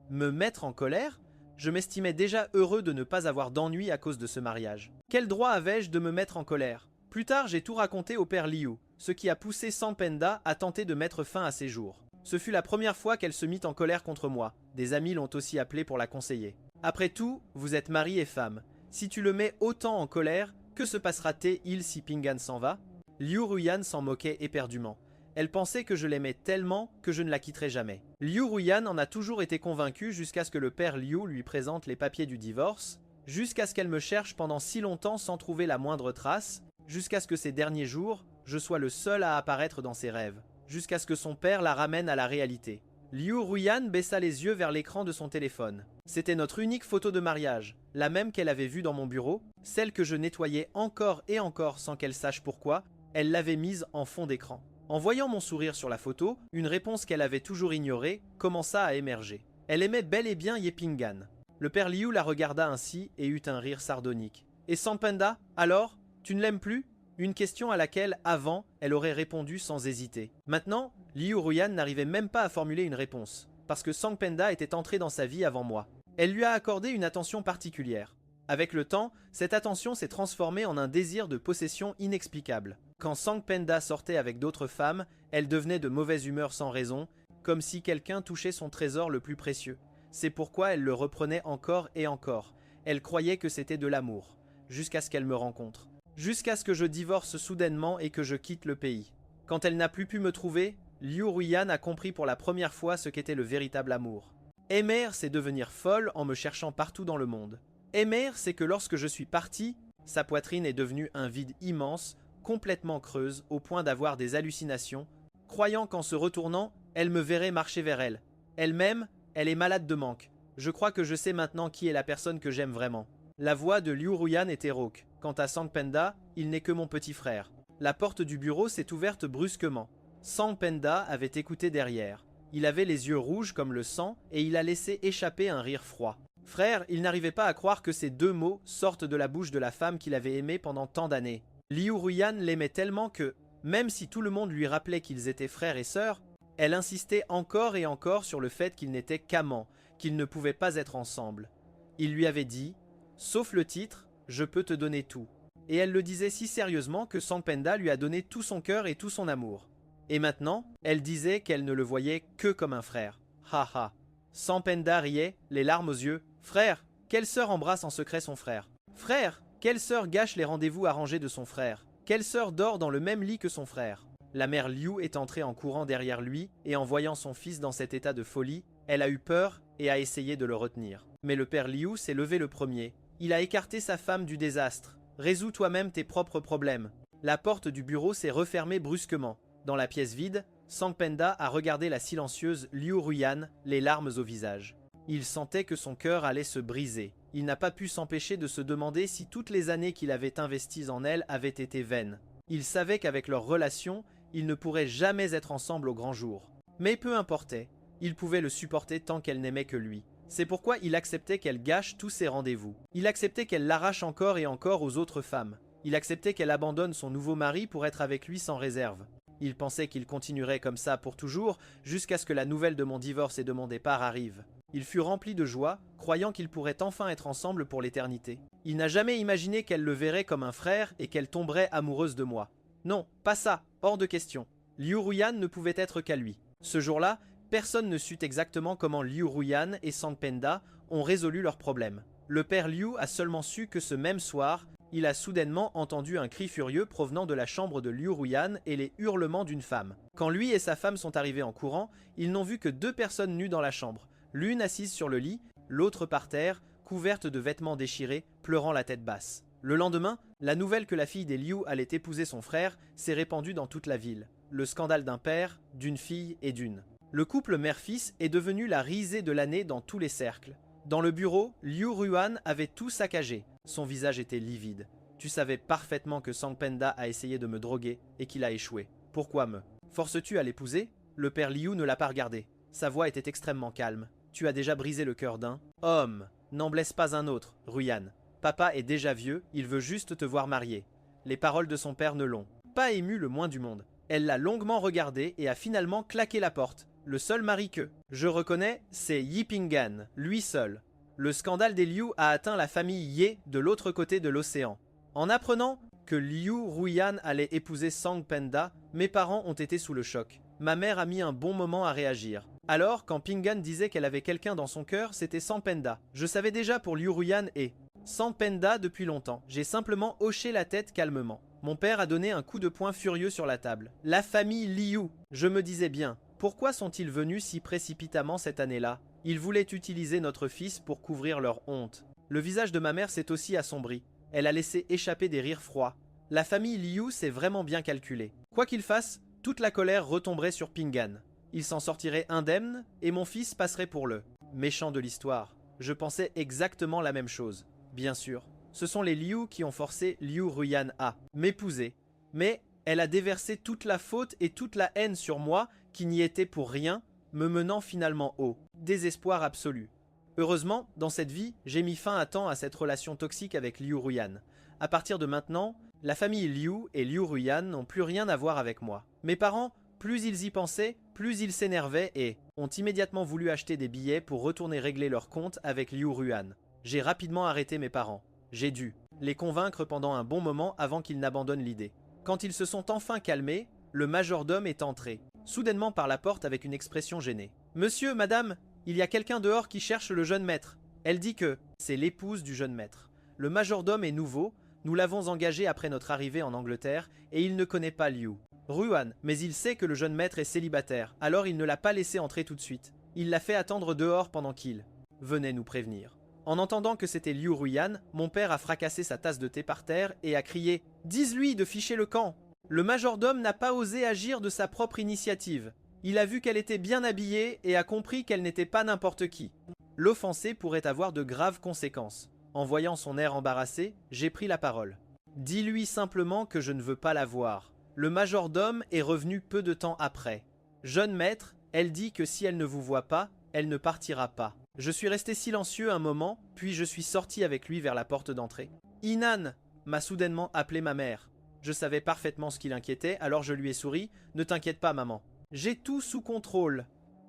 Me mettre en colère? Je m'estimais déjà heureux de ne pas avoir d'ennui à cause de ce mariage. Quel droit avais-je de me mettre en colère? Plus tard, j'ai tout raconté au père Liu, ce qui a poussé Sampenda à tenter de mettre fin à ses jours. Ce fut la première fois qu'elle se mit en colère contre moi. Des amis l'ont aussi appelée pour la conseiller. Après tout, vous êtes mari et femme. Si tu le mets autant en colère, que se passera-t-il si Ping An s'en va? Liu Ruyan s'en moquait éperdument. Elle pensait que je l'aimais tellement que je ne la quitterais jamais. Liu Ruyan en a toujours été convaincue jusqu'à ce que le père Liu lui présente les papiers du divorce, jusqu'à ce qu'elle me cherche pendant si longtemps sans trouver la moindre trace, jusqu'à ce que ces derniers jours, je sois le seul à apparaître dans ses rêves, jusqu'à ce que son père la ramène à la réalité. Liu Ruyan baissa les yeux vers l'écran de son téléphone. C'était notre unique photo de mariage, la même qu'elle avait vue dans mon bureau, celle que je nettoyais encore et encore sans qu'elle sache pourquoi, elle l'avait mise en fond d'écran. En voyant mon sourire sur la photo, une réponse qu'elle avait toujours ignorée commença à émerger. Elle aimait bel et bien Ye Ping An. Le père Liu la regarda ainsi et eut un rire sardonique. « Et Sampenda, alors? Tu ne l'aimes plus ?» Une question à laquelle, avant, elle aurait répondu sans hésiter. Maintenant, Liu Ruyan n'arrivait même pas à formuler une réponse, parce que Sampenda était entrée dans sa vie avant moi. Elle lui a accordé une attention particulière. Avec le temps, cette attention s'est transformée en un désir de possession inexplicable. Quand Sampenda sortait avec d'autres femmes, elle devenait de mauvaise humeur sans raison, comme si quelqu'un touchait son trésor le plus précieux. C'est pourquoi elle le reprenait encore et encore. Elle croyait que c'était de l'amour, jusqu'à ce qu'elle me rencontre. Jusqu'à ce que je divorce soudainement et que je quitte le pays. Quand elle n'a plus pu me trouver, Liu Ruyan a compris pour la première fois ce qu'était le véritable amour. Aimer, c'est devenir folle en me cherchant partout dans le monde. Aimer, c'est que lorsque je suis parti, sa poitrine est devenue un vide immense, complètement creuse, au point d'avoir des hallucinations, croyant qu'en se retournant, elle me verrait marcher vers elle. Elle-même, elle est malade de manque. Je crois que je sais maintenant qui est la personne que j'aime vraiment. La voix de Liu Ruyan était rauque. Quant à Sampenda, il n'est que mon petit frère. La porte du bureau s'est ouverte brusquement. Sampenda avait écouté derrière. Il avait les yeux rouges comme le sang et il a laissé échapper un rire froid. Frère, il n'arrivait pas à croire que ces deux mots sortent de la bouche de la femme qu'il avait aimée pendant tant d'années. Liu Ruyan l'aimait tellement que, même si tout le monde lui rappelait qu'ils étaient frères et sœurs, elle insistait encore et encore sur le fait qu'ils n'étaient qu'amants, qu'ils ne pouvaient pas être ensemble. Il lui avait dit « Sauf le titre, je peux te donner tout ». Et elle le disait si sérieusement que Sampenda lui a donné tout son cœur et tout son amour. Et maintenant, elle disait qu'elle ne le voyait que comme un frère. Ha ha. Sampenda riait, les larmes aux yeux. « Frère, quelle sœur embrasse en secret son frère? Frère, quelle sœur gâche les rendez-vous arrangés de son frère? Quelle sœur dort dans le même lit que son frère ?» La mère Liu est entrée en courant derrière lui et en voyant son fils dans cet état de folie, elle a eu peur et a essayé de le retenir. Mais le père Liu s'est levé le premier. Il a écarté sa femme du désastre. « Résous toi-même tes propres problèmes. » La porte du bureau s'est refermée brusquement. Dans la pièce vide, Sampenda a regardé la silencieuse Liu Ruyan, les larmes au visage. Il sentait que son cœur allait se briser. Il n'a pas pu s'empêcher de se demander si toutes les années qu'il avait investies en elle avaient été vaines. Il savait qu'avec leur relation, ils ne pourraient jamais être ensemble au grand jour. Mais peu importait, il pouvait le supporter tant qu'elle n'aimait que lui. C'est pourquoi il acceptait qu'elle gâche tous ses rendez-vous. Il acceptait qu'elle l'arrache encore et encore aux autres femmes. Il acceptait qu'elle abandonne son nouveau mari pour être avec lui sans réserve. Il pensait qu'il continuerait comme ça pour toujours, jusqu'à ce que la nouvelle de mon divorce et de mon départ arrive. Il fut rempli de joie, croyant qu'ils pourraient enfin être ensemble pour l'éternité. Il n'a jamais imaginé qu'elle le verrait comme un frère et qu'elle tomberait amoureuse de moi. Non, pas ça, hors de question. Liu Ruyan ne pouvait être qu'à lui. Ce jour-là, personne ne sut exactement comment Liu Ruyan et Sampenda ont résolu leurs problèmes. Le père Liu a seulement su que ce même soir, il a soudainement entendu un cri furieux provenant de la chambre de Liu Ruyan et les hurlements d'une femme. Quand lui et sa femme sont arrivés en courant, ils n'ont vu que deux personnes nues dans la chambre. L'une assise sur le lit, l'autre par terre, couverte de vêtements déchirés, pleurant la tête basse. Le lendemain, la nouvelle que la fille des Liu allait épouser son frère s'est répandue dans toute la ville. Le scandale d'un père, d'une fille et d'une. Le couple mère-fils est devenu la risée de l'année dans tous les cercles. Dans le bureau, Liu Ruyan avait tout saccagé. Son visage était livide. Tu savais parfaitement que Sampenda a essayé de me droguer et qu'il a échoué. Pourquoi me forces-tu à l'épouser? Le père Liu ne l'a pas regardé. Sa voix était extrêmement calme. Tu as déjà brisé le cœur d'un homme. N'en blesse pas un autre, Ruyan. Papa est déjà vieux, il veut juste te voir marié. Les paroles de son père ne l'ont pas ému le moins du monde. Elle l'a longuement regardé et a finalement claqué la porte. Le seul mari que je reconnais, c'est Ye Ping An, lui seul. Le scandale des Liu a atteint la famille Ye de l'autre côté de l'océan. En apprenant que Liu Ruyan allait épouser Sang Penda, mes parents ont été sous le choc. Ma mère a mis un bon moment à réagir. Alors, quand Pingan disait qu'elle avait quelqu'un dans son cœur, c'était Sang Penda. Je savais déjà pour Liu Ruyan et Sang Penda depuis longtemps. J'ai simplement hoché la tête calmement. Mon père a donné un coup de poing furieux sur la table. La famille Liu. Je me disais bien, pourquoi sont-ils venus si précipitamment cette année-là? Ils voulaient utiliser notre fils pour couvrir leur honte. Le visage de ma mère s'est aussi assombri. Elle a laissé échapper des rires froids. La famille Liu s'est vraiment bien calculée. Quoi qu'il fasse, toute la colère retomberait sur Pingan. Il s'en sortirait indemne et mon fils passerait pour le méchant de l'histoire. Je pensais exactement la même chose. Bien sûr, ce sont les Liu qui ont forcé Liu Ruyan à m'épouser. Mais elle a déversé toute la faute et toute la haine sur moi qui n'y était pour rien, me menant finalement au désespoir absolu. Heureusement, dans cette vie, j'ai mis fin à temps à cette relation toxique avec Liu Ruyan. À partir de maintenant, la famille Liu et Liu Ruyan n'ont plus rien à voir avec moi. Mes parents, plus ils y pensaient, plus ils s'énervaient et ont immédiatement voulu acheter des billets pour retourner régler leur compte avec Liu Ruyan. J'ai rapidement arrêté mes parents. J'ai dû les convaincre pendant un bon moment avant qu'ils n'abandonnent l'idée. Quand ils se sont enfin calmés, le majordome est entré, soudainement par la porte avec une expression gênée. « Monsieur, madame, il y a quelqu'un dehors qui cherche le jeune maître. » Elle dit que c'est l'épouse du jeune maître. Le majordome est nouveau, nous l'avons engagé après notre arrivée en Angleterre et il ne connaît pas Liu Ruyan, mais il sait que le jeune maître est célibataire, alors il ne l'a pas laissé entrer tout de suite. Il l'a fait attendre dehors pendant qu'il venait nous prévenir. En entendant que c'était Liu Ruyan, mon père a fracassé sa tasse de thé par terre et a crié « Dis-lui de ficher le camp !» Le majordome n'a pas osé agir de sa propre initiative. Il a vu qu'elle était bien habillée et a compris qu'elle n'était pas n'importe qui. L'offenser pourrait avoir de graves conséquences. En voyant son air embarrassé, j'ai pris la parole. « Dis-lui simplement que je ne veux pas la voir. » Le majordome est revenu peu de temps après. « Jeune maître, elle dit que si elle ne vous voit pas, elle ne partira pas. » Je suis resté silencieux un moment, puis je suis sorti avec lui vers la porte d'entrée. « Inan !» m'a soudainement appelé ma mère. Je savais parfaitement ce qui l'inquiétait, alors je lui ai souri. « Ne t'inquiète pas, maman. J'ai tout sous contrôle. »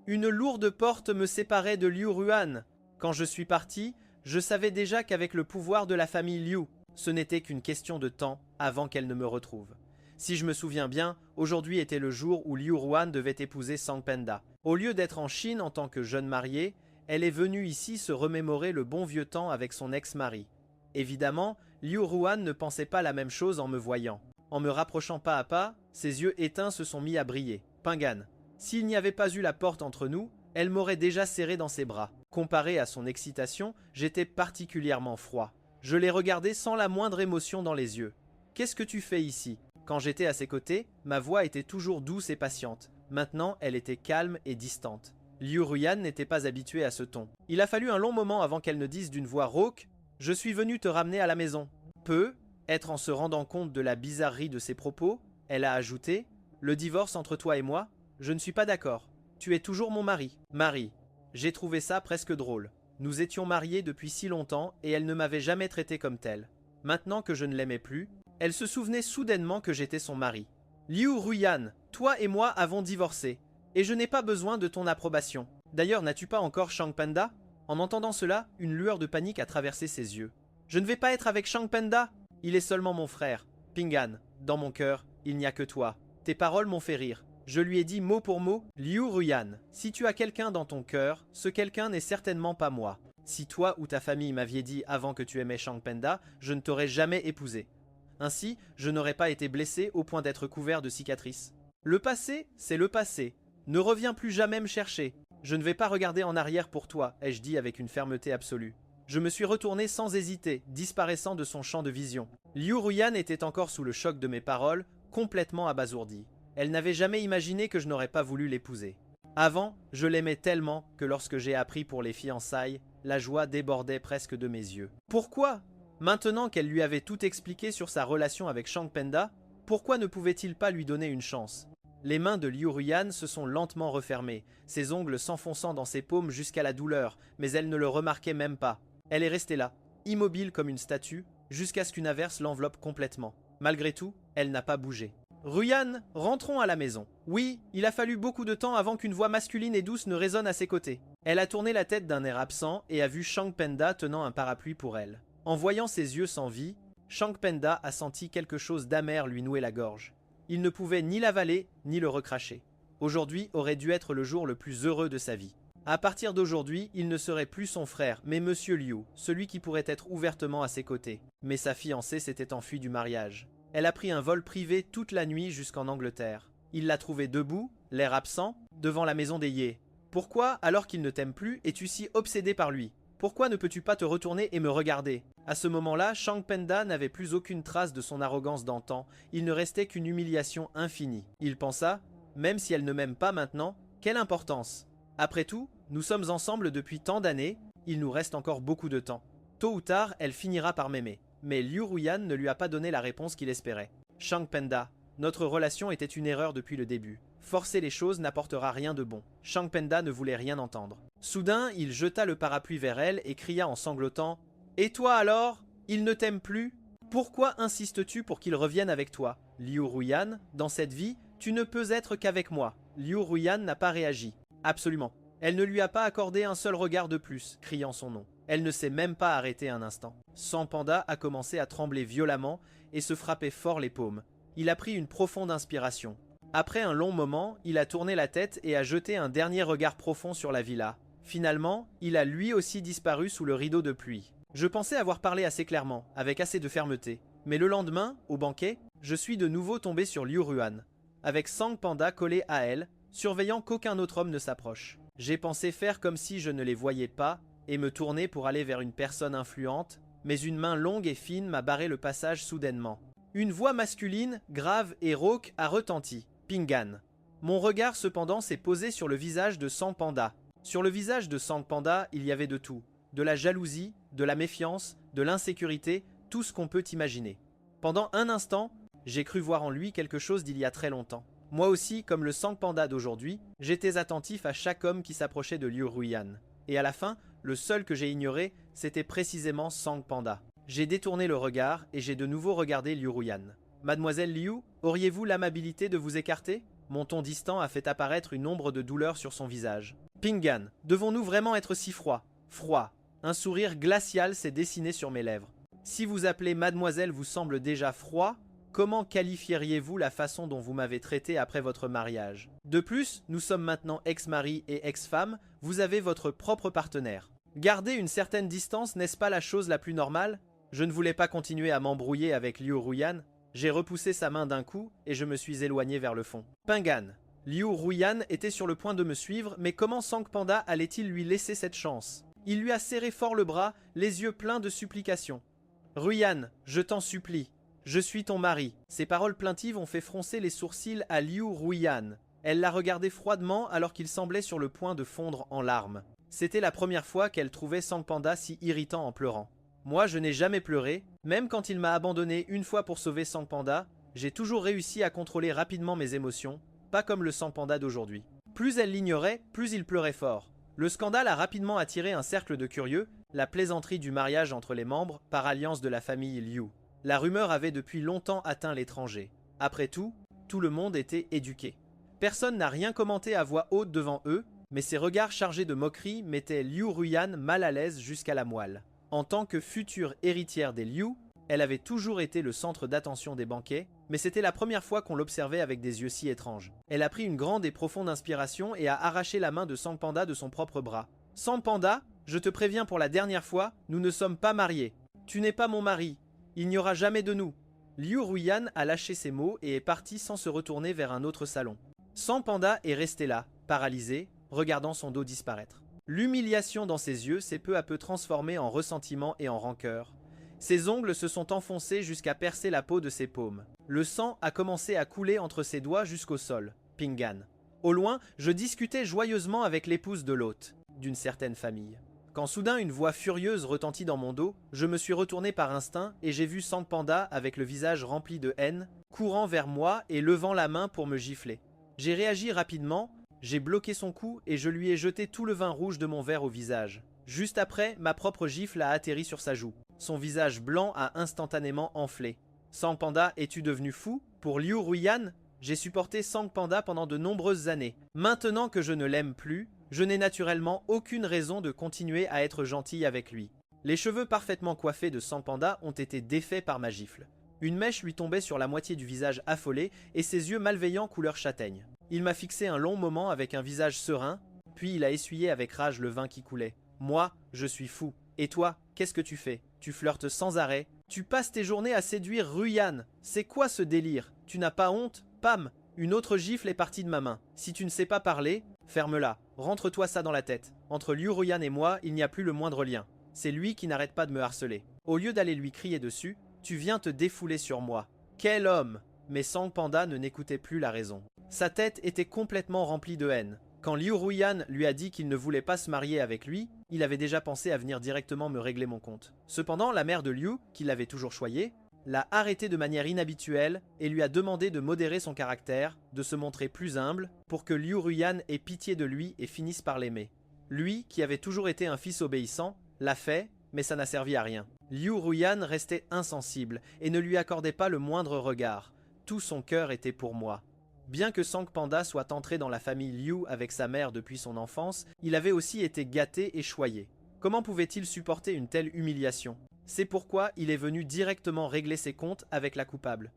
Une lourde porte me séparait de Liu Ruyan. Quand je suis parti, je savais déjà qu'avec le pouvoir de la famille Liu, ce n'était qu'une question de temps avant qu'elle ne me retrouve. Si je me souviens bien, aujourd'hui était le jour où Liu Ruyan devait épouser Sang Penda. Au lieu d'être en Chine en tant que jeune mariée, elle est venue ici se remémorer le bon vieux temps avec son ex-mari. Évidemment, Liu Ruyan ne pensait pas la même chose en me voyant. En me rapprochant pas à pas, ses yeux éteints se sont mis à briller. Pingan, s'il n'y avait pas eu la porte entre nous, elle m'aurait déjà serré dans ses bras. Comparé à son excitation, j'étais particulièrement froid. Je l'ai regardé sans la moindre émotion dans les yeux. « Qu'est-ce que tu fais ici ?» Quand j'étais à ses côtés, ma voix était toujours douce et patiente. Maintenant, elle était calme et distante. Liu Ruyan n'était pas habituée à ce ton. Il a fallu un long moment avant qu'elle ne dise d'une voix rauque « Je suis venu te ramener à la maison. » Peu, être en se rendant compte de la bizarrerie de ses propos, elle a ajouté « Le divorce entre toi et moi, je ne suis pas d'accord. Tu es toujours mon mari. » Mari. J'ai trouvé ça presque drôle. Nous étions mariés depuis si longtemps et elle ne m'avait jamais traité comme tel. Maintenant que je ne l'aimais plus, elle se souvenait soudainement que j'étais son mari. « Liu Ruyan, toi et moi avons divorcé. Et je n'ai pas besoin de ton approbation. D'ailleurs, n'as-tu pas encore Sang Penda ?» En entendant cela, une lueur de panique a traversé ses yeux. « Je ne vais pas être avec Sang Penda. Il est seulement mon frère. Pingan, dans mon cœur, il n'y a que toi. Tes paroles m'ont fait rire. Je lui ai dit mot pour mot, Liu Ruyan, si tu as quelqu'un dans ton cœur, ce quelqu'un n'est certainement pas moi. Si toi ou ta famille m'aviez dit avant que tu aimais Sang Penda, je ne t'aurais jamais épousé. Ainsi, je n'aurais pas été blessé au point d'être couvert de cicatrices. Le passé, c'est le passé. Ne reviens plus jamais me chercher. Je ne vais pas regarder en arrière pour toi, ai-je dit avec une fermeté absolue. Je me suis retourné sans hésiter, disparaissant de son champ de vision. Liu Ruyan était encore sous le choc de mes paroles, complètement abasourdie. Elle n'avait jamais imaginé que je n'aurais pas voulu l'épouser. Avant, je l'aimais tellement que lorsque j'ai appris pour les fiançailles, la joie débordait presque de mes yeux. Pourquoi ? Maintenant qu'elle lui avait tout expliqué sur sa relation avec Sang Penda, pourquoi ne pouvait-il pas lui donner une chance ? Les mains de Liu Ruyan se sont lentement refermées, ses ongles s'enfonçant dans ses paumes jusqu'à la douleur, mais elle ne le remarquait même pas. Elle est restée là, immobile comme une statue, jusqu'à ce qu'une averse l'enveloppe complètement. Malgré tout, elle n'a pas bougé. « Ruyan, rentrons à la maison. » Oui, il a fallu beaucoup de temps avant qu'une voix masculine et douce ne résonne à ses côtés. Elle a tourné la tête d'un air absent et a vu Shang Penda tenant un parapluie pour elle. En voyant ses yeux sans vie, Shang Penda a senti quelque chose d'amer lui nouer la gorge. Il ne pouvait ni l'avaler ni le recracher. Aujourd'hui aurait dû être le jour le plus heureux de sa vie. À partir d'aujourd'hui, il ne serait plus son frère, mais Monsieur Liu, celui qui pourrait être ouvertement à ses côtés. Mais sa fiancée s'était enfuie du mariage. Elle a pris un vol privé toute la nuit jusqu'en Angleterre. Il l'a trouvée debout, l'air absent, devant la maison des Ye. Pourquoi, alors qu'il ne t'aime plus, es-tu si obsédé par lui? Pourquoi ne peux-tu pas te retourner et me regarder? À ce moment-là, Shang Penda n'avait plus aucune trace de son arrogance d'antan. Il ne restait qu'une humiliation infinie. Il pensa, même si elle ne m'aime pas maintenant, quelle importance? Après tout, nous sommes ensemble depuis tant d'années, il nous reste encore beaucoup de temps. Tôt ou tard, elle finira par m'aimer. Mais Liu Ruyan ne lui a pas donné la réponse qu'il espérait. Shang Penda, notre relation était une erreur depuis le début. Forcer les choses n'apportera rien de bon. Shang Penda ne voulait rien entendre. Soudain, il jeta le parapluie vers elle et cria en sanglotant « Et toi alors? Il ne t'aime plus? Pourquoi insistes-tu pour qu'il revienne avec toi? Liu Ruyan, dans cette vie, tu ne peux être qu'avec moi. » Liu Ruyan n'a pas réagi. Absolument. Elle ne lui a pas accordé un seul regard de plus, criant son nom. Elle ne s'est même pas arrêtée un instant. Sang Panda a commencé à trembler violemment et se frapper fort les paumes. Il a pris une profonde inspiration. Après un long moment, il a tourné la tête et a jeté un dernier regard profond sur la villa. Finalement, il a lui aussi disparu sous le rideau de pluie. Je pensais avoir parlé assez clairement, avec assez de fermeté. Mais le lendemain, au banquet, je suis de nouveau tombé sur Liu Ruyan, avec Sang Panda collé à elle, surveillant qu'aucun autre homme ne s'approche. J'ai pensé faire comme si je ne les voyais pas et me tourner pour aller vers une personne influente, mais une main longue et fine m'a barré le passage soudainement. Une voix masculine, grave et rauque a retenti. Pingan. Mon regard cependant s'est posé sur le visage de Sang Panda. Sur le visage de Sang Panda, il y avait de tout. De la jalousie, de la méfiance, de l'insécurité, tout ce qu'on peut imaginer. Pendant un instant, j'ai cru voir en lui quelque chose d'il y a très longtemps. Moi aussi, comme le Sang Panda d'aujourd'hui, j'étais attentif à chaque homme qui s'approchait de Liu Ruyan. Et à la fin, le seul que j'ai ignoré, c'était précisément Sang Panda. J'ai détourné le regard et j'ai de nouveau regardé Liu Ruyan. Mademoiselle Liu, auriez-vous l'amabilité de vous écarter? Mon ton distant a fait apparaître une ombre de douleur sur son visage. Pingan, devons-nous vraiment être si froids? Froid. Un sourire glacial s'est dessiné sur mes lèvres. Si vous appelez mademoiselle vous semble déjà froid, comment qualifieriez-vous la façon dont vous m'avez traité après votre mariage? De plus, nous sommes maintenant ex-mari et ex-femme, vous avez votre propre partenaire. Garder une certaine distance, n'est-ce pas la chose la plus normale? Je ne voulais pas continuer à m'embrouiller avec Liu Ruyan. J'ai repoussé sa main d'un coup et je me suis éloigné vers le fond. Pingan. Liu Ruyan était sur le point de me suivre, mais comment Sang Panda allait-il lui laisser cette chance? Il lui a serré fort le bras, les yeux pleins de supplications. Ruyan, je t'en supplie. Je suis ton mari. Ces paroles plaintives ont fait froncer les sourcils à Liu Ruyan. Elle l'a regardé froidement alors qu'il semblait sur le point de fondre en larmes. C'était la première fois qu'elle trouvait Sang Panda si irritant en pleurant. Moi, je n'ai jamais pleuré. Même quand il m'a abandonné une fois pour sauver Sang Panda, j'ai toujours réussi à contrôler rapidement mes émotions, pas comme le Sang Panda d'aujourd'hui. Plus elle l'ignorait, plus il pleurait fort. Le scandale a rapidement attiré un cercle de curieux, la plaisanterie du mariage entre les membres par alliance de la famille Liu. La rumeur avait depuis longtemps atteint l'étranger. Après tout, tout le monde était éduqué. Personne n'a rien commenté à voix haute devant eux, mais ses regards chargés de moquerie mettaient Liu Ruyan mal à l'aise jusqu'à la moelle. En tant que future héritière des Liu, elle avait toujours été le centre d'attention des banquets, mais c'était la première fois qu'on l'observait avec des yeux si étranges. Elle a pris une grande et profonde inspiration et a arraché la main de Sang Panda de son propre bras. « Sang Panda, je te préviens pour la dernière fois, nous ne sommes pas mariés. Tu n'es pas mon mari. Il n'y aura jamais de nous. » Liu Ruyan a lâché ces mots et est parti sans se retourner vers un autre salon. Sang Panda est resté là, paralysé, regardant son dos disparaître. L'humiliation dans ses yeux s'est peu à peu transformée en ressentiment et en rancœur. Ses ongles se sont enfoncés jusqu'à percer la peau de ses paumes. Le sang a commencé à couler entre ses doigts jusqu'au sol. Pingan. Au loin, je discutais joyeusement avec l'épouse de l'hôte, d'une certaine famille. Quand soudain une voix furieuse retentit dans mon dos, je me suis retourné par instinct et j'ai vu Sang Panda avec le visage rempli de haine, courant vers moi et levant la main pour me gifler. J'ai réagi rapidement, j'ai bloqué son cou et je lui ai jeté tout le vin rouge de mon verre au visage. Juste après, ma propre gifle a atterri sur sa joue. Son visage blanc a instantanément enflé. Sang Panda, es-tu devenu fou? Pour Liu Ruyan, j'ai supporté Sang Panda pendant de nombreuses années. Maintenant que je ne l'aime plus, Je n'ai naturellement aucune raison de continuer à être gentille avec lui. Les cheveux parfaitement coiffés de Sang Panda ont été défaits par ma gifle. Une mèche lui tombait sur la moitié du visage affolé et ses yeux malveillants couleur châtaigne. Il m'a fixé un long moment avec un visage serein, puis il a essuyé avec rage le vin qui coulait. Moi, je suis fou. Et toi, qu'est-ce que tu fais? Tu flirtes sans arrêt. Tu passes tes journées à séduire Ruyan. C'est quoi ce délire? Tu n'as pas honte? Pam! Une autre gifle est partie de ma main. Si tu ne sais pas parler, ferme-la. Rentre-toi ça dans la tête. Entre Liu Ruyan et moi, il n'y a plus le moindre lien. C'est lui qui n'arrête pas de me harceler. Au lieu d'aller lui crier dessus, tu viens te défouler sur moi. Quel homme! Mais Sang Panda ne n'écoutait plus la raison. Sa tête était complètement remplie de haine. Quand Liu Ruyan lui a dit qu'il ne voulait pas se marier avec lui, il avait déjà pensé à venir directement me régler mon compte. Cependant, la mère de Liu, qui l'avait toujours choyé, l'a arrêté de manière inhabituelle et lui a demandé de modérer son caractère, de se montrer plus humble, pour que Liu Ruyan ait pitié de lui et finisse par l'aimer. Lui, qui avait toujours été un fils obéissant, l'a fait, mais ça n'a servi à rien. Liu Ruyan restait insensible et ne lui accordait pas le moindre regard. Tout son cœur était pour moi. Bien que Sang Panda soit entré dans la famille Liu avec sa mère depuis son enfance, il avait aussi été gâté et choyé. Comment pouvait-il supporter une telle humiliation? C'est pourquoi il est venu directement régler ses comptes avec la coupable.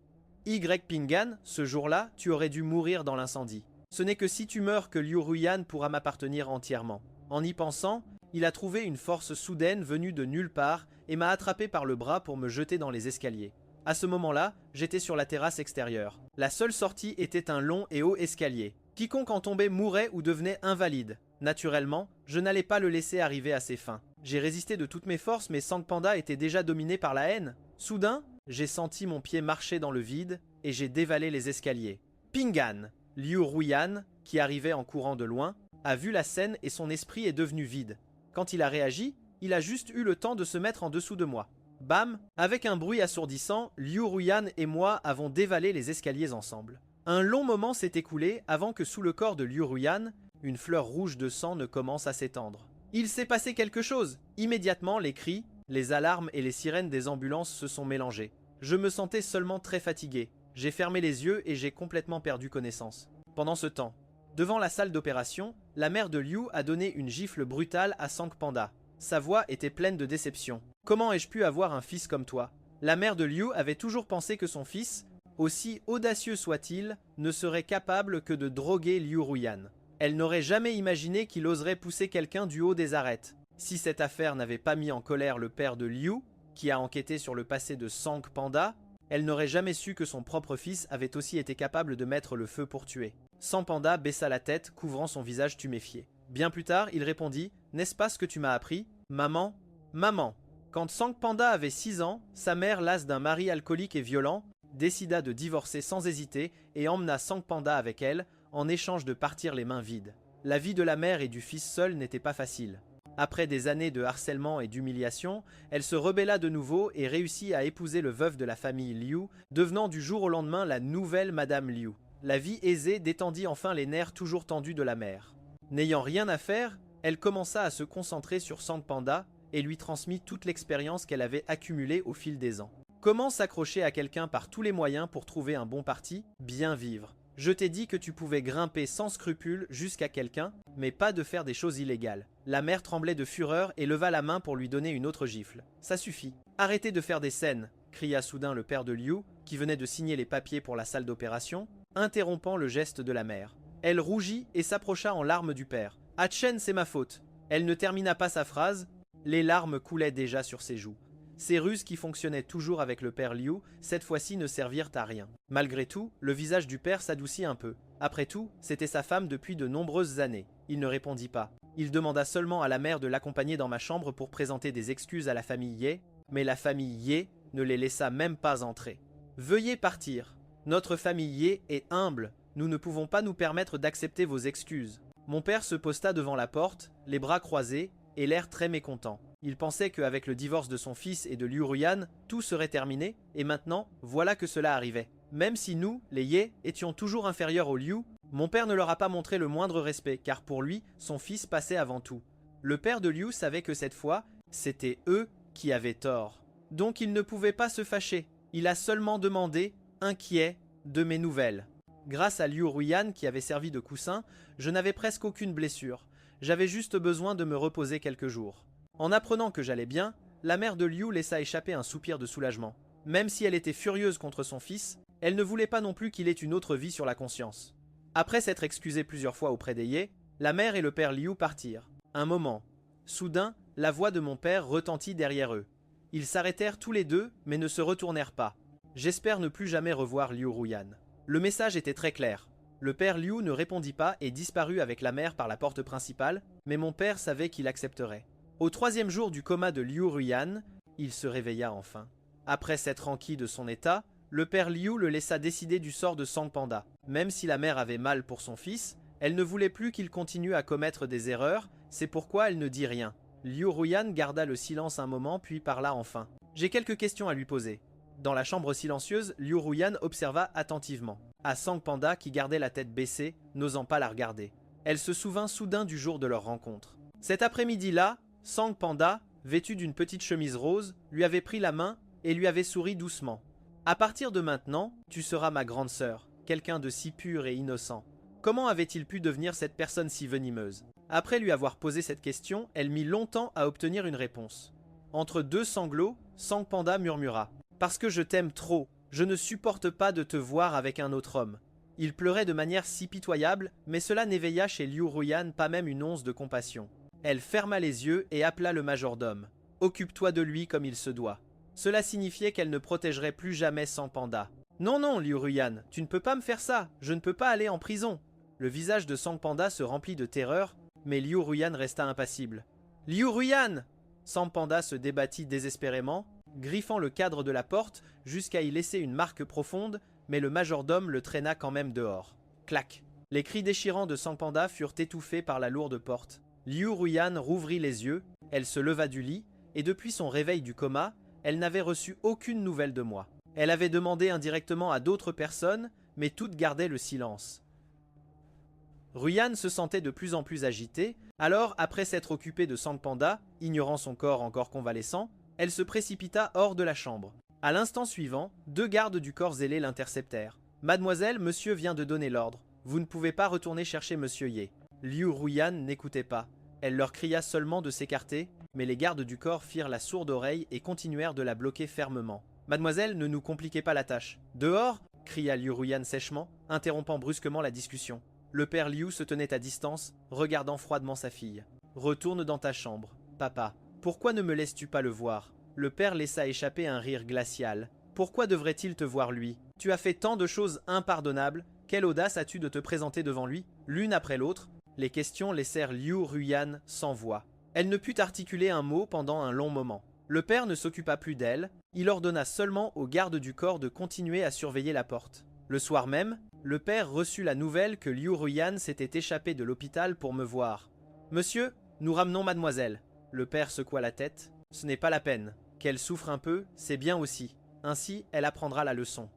Y Pingan, ce jour-là, tu aurais dû mourir dans l'incendie. Ce n'est que si tu meurs que Liu Ruyan pourra m'appartenir entièrement. En y pensant, il a trouvé une force soudaine venue de nulle part et m'a attrapé par le bras pour me jeter dans les escaliers. À ce moment-là, j'étais sur la terrasse extérieure. La seule sortie était un long et haut escalier. Quiconque en tombait mourait ou devenait invalide. Naturellement, je n'allais pas le laisser arriver à ses fins. J'ai résisté de toutes mes forces, mais Sang Panda était déjà dominé par la haine. Soudain, j'ai senti mon pied marcher dans le vide et j'ai dévalé les escaliers. Pingan, Liu Ruyan, qui arrivait en courant de loin, a vu la scène et son esprit est devenu vide. Quand il a réagi, il a juste eu le temps de se mettre en dessous de moi. Bam! Avec un bruit assourdissant, Liu Ruyan et moi avons dévalé les escaliers ensemble. Un long moment s'est écoulé avant que sous le corps de Liu Ruyan, une fleur rouge de sang ne commence à s'étendre. Il s'est passé quelque chose! Immédiatement, les cris, les alarmes et les sirènes des ambulances se sont mélangés. Je me sentais seulement très fatigué. J'ai fermé les yeux et j'ai complètement perdu connaissance. Pendant ce temps, devant la salle d'opération, la mère de Liu a donné une gifle brutale à Sang Panda. Sa voix était pleine de déception. Comment ai-je pu avoir un fils comme toi? La mère de Liu avait toujours pensé que son fils, aussi audacieux soit-il, ne serait capable que de droguer Liu Ruyan. Elle n'aurait jamais imaginé qu'il oserait pousser quelqu'un du haut des arêtes. Si cette affaire n'avait pas mis en colère le père de Liu, qui a enquêté sur le passé de Sang Panda, elle n'aurait jamais su que son propre fils avait aussi été capable de mettre le feu pour tuer. Sang Panda baissa la tête, couvrant son visage tuméfié. Bien plus tard, il répondit « N'est-ce pas ce que tu m'as appris? Maman, maman !» Quand Sang Panda avait 6 ans, sa mère, lasse d'un mari alcoolique et violent, décida de divorcer sans hésiter et emmena Sang Panda avec elle, en échange de partir les mains vides. La vie de la mère et du fils seul n'était pas facile. Après des années de harcèlement et d'humiliation, elle se rebella de nouveau et réussit à épouser le veuf de la famille Liu, devenant du jour au lendemain la nouvelle Madame Liu. La vie aisée détendit enfin les nerfs toujours tendus de la mère. N'ayant rien à faire, elle commença à se concentrer sur Sang Panda et lui transmit toute l'expérience qu'elle avait accumulée au fil des ans. Comment s'accrocher à quelqu'un par tous les moyens pour trouver un bon parti? Bien vivre. Je t'ai dit que tu pouvais grimper sans scrupule jusqu'à quelqu'un, mais pas de faire des choses illégales. La mère tremblait de fureur et leva la main pour lui donner une autre gifle. Ça suffit. Arrêtez de faire des scènes, cria soudain le père de Liu, qui venait de signer les papiers pour la salle d'opération, interrompant le geste de la mère. Elle rougit et s'approcha en larmes du père. Ah Chen, c'est ma faute. Elle ne termina pas sa phrase, les larmes coulaient déjà sur ses joues. Ces ruses qui fonctionnaient toujours avec le père Liu, cette fois-ci ne servirent à rien. Malgré tout, le visage du père s'adoucit un peu. Après tout, c'était sa femme depuis de nombreuses années. Il ne répondit pas. Il demanda seulement à la mère de l'accompagner dans ma chambre pour présenter des excuses à la famille Ye, mais la famille Ye ne les laissa même pas entrer. Veuillez partir. Notre famille Ye est humble. Nous ne pouvons pas nous permettre d'accepter vos excuses. Mon père se posta devant la porte, les bras croisés, et l'air très mécontent. Il pensait qu'avec le divorce de son fils et de Liu Ruyan, tout serait terminé, et maintenant, voilà que cela arrivait. Même si nous, les Ye, étions toujours inférieurs aux Liu, mon père ne leur a pas montré le moindre respect, car pour lui, son fils passait avant tout. Le père de Liu savait que cette fois, c'était eux qui avaient tort. Donc il ne pouvait pas se fâcher. Il a seulement demandé, inquiet, de mes nouvelles. Grâce à Liu Ruyan qui avait servi de coussin, je n'avais presque aucune blessure. J'avais juste besoin de me reposer quelques jours. En apprenant que j'allais bien, la mère de Liu laissa échapper un soupir de soulagement. Même si elle était furieuse contre son fils, elle ne voulait pas non plus qu'il ait une autre vie sur la conscience. Après s'être excusée plusieurs fois auprès d'Ye, la mère et le père Liu partirent. Un moment. Soudain, la voix de mon père retentit derrière eux. Ils s'arrêtèrent tous les deux, mais ne se retournèrent pas. J'espère ne plus jamais revoir Liu Ruyan. Le message était très clair. Le père Liu ne répondit pas et disparut avec la mère par la porte principale, mais mon père savait qu'il accepterait. Au 3e jour du coma de Liu Ruyan, il se réveilla enfin. Après s'être enquis de son état, le père Liu le laissa décider du sort de Sang Panda. Même si la mère avait mal pour son fils, elle ne voulait plus qu'il continue à commettre des erreurs, c'est pourquoi elle ne dit rien. Liu Ruyan garda le silence un moment puis parla enfin. J'ai quelques questions à lui poser. Dans la chambre silencieuse, Liu Ruyan observa attentivement à Sang Panda qui gardait la tête baissée, n'osant pas la regarder. Elle se souvint soudain du jour de leur rencontre. Cet après-midi-là, Sang Panda, vêtu d'une petite chemise rose, lui avait pris la main et lui avait souri doucement. À partir de maintenant, tu seras ma grande sœur, quelqu'un de si pur et innocent. Comment avait-il pu devenir cette personne si venimeuse? Après lui avoir posé cette question, elle mit longtemps à obtenir une réponse. Entre deux sanglots, Sang Panda murmura « Parce que je t'aime trop, je ne supporte pas de te voir avec un autre homme. » Il pleurait de manière si pitoyable, mais cela n'éveilla chez Liu Ruyan pas même une once de compassion. Elle ferma les yeux et appela le majordome. « Occupe-toi de lui comme il se doit. » Cela signifiait qu'elle ne protégerait plus jamais Sang Panda. « Non, non, Liu Ruyan, tu ne peux pas me faire ça, je ne peux pas aller en prison. » Le visage de Sang Panda se remplit de terreur, mais Liu Ruyan resta impassible. « Liu Ruyan !» Sang Panda se débattit désespérément, griffant le cadre de la porte jusqu'à y laisser une marque profonde, mais le majordome le traîna quand même dehors. Clac. Les cris déchirants de Sang Panda furent étouffés par la lourde porte. Liu Ruyan rouvrit les yeux, elle se leva du lit, et depuis son réveil du coma, elle n'avait reçu aucune nouvelle de moi. Elle avait demandé indirectement à d'autres personnes, mais toutes gardaient le silence. Ruyan se sentait de plus en plus agitée, alors après s'être occupée de Sang Panda, ignorant son corps encore convalescent, elle se précipita hors de la chambre. À l'instant suivant, 2 gardes du corps zélé l'interceptèrent. « Mademoiselle, monsieur vient de donner l'ordre. Vous ne pouvez pas retourner chercher monsieur Ye. » Liu Ruyan n'écoutait pas. Elle leur cria seulement de s'écarter, mais les gardes du corps firent la sourde oreille et continuèrent de la bloquer fermement. « Mademoiselle, ne nous compliquez pas la tâche. »« Dehors !» cria Liu Ruyan sèchement, interrompant brusquement la discussion. Le père Liu se tenait à distance, regardant froidement sa fille. « Retourne dans ta chambre. Papa, pourquoi ne me laisses-tu pas le voir ?» Le père laissa échapper un rire glacial. « Pourquoi devrait-il te voir lui? Tu as fait tant de choses impardonnables. Quelle audace as-tu de te présenter devant lui ?» L'une après l'autre, les questions laissèrent Liu Ruyan sans voix. Elle ne put articuler un mot pendant un long moment. Le père ne s'occupa plus d'elle, il ordonna seulement aux gardes du corps de continuer à surveiller la porte. Le soir même, le père reçut la nouvelle que Liu Ruyan s'était échappé de l'hôpital pour me voir. « Monsieur, nous ramenons mademoiselle. » Le père secoua la tête. « Ce n'est pas la peine. Qu'elle souffre un peu, c'est bien aussi. Ainsi, elle apprendra la leçon. »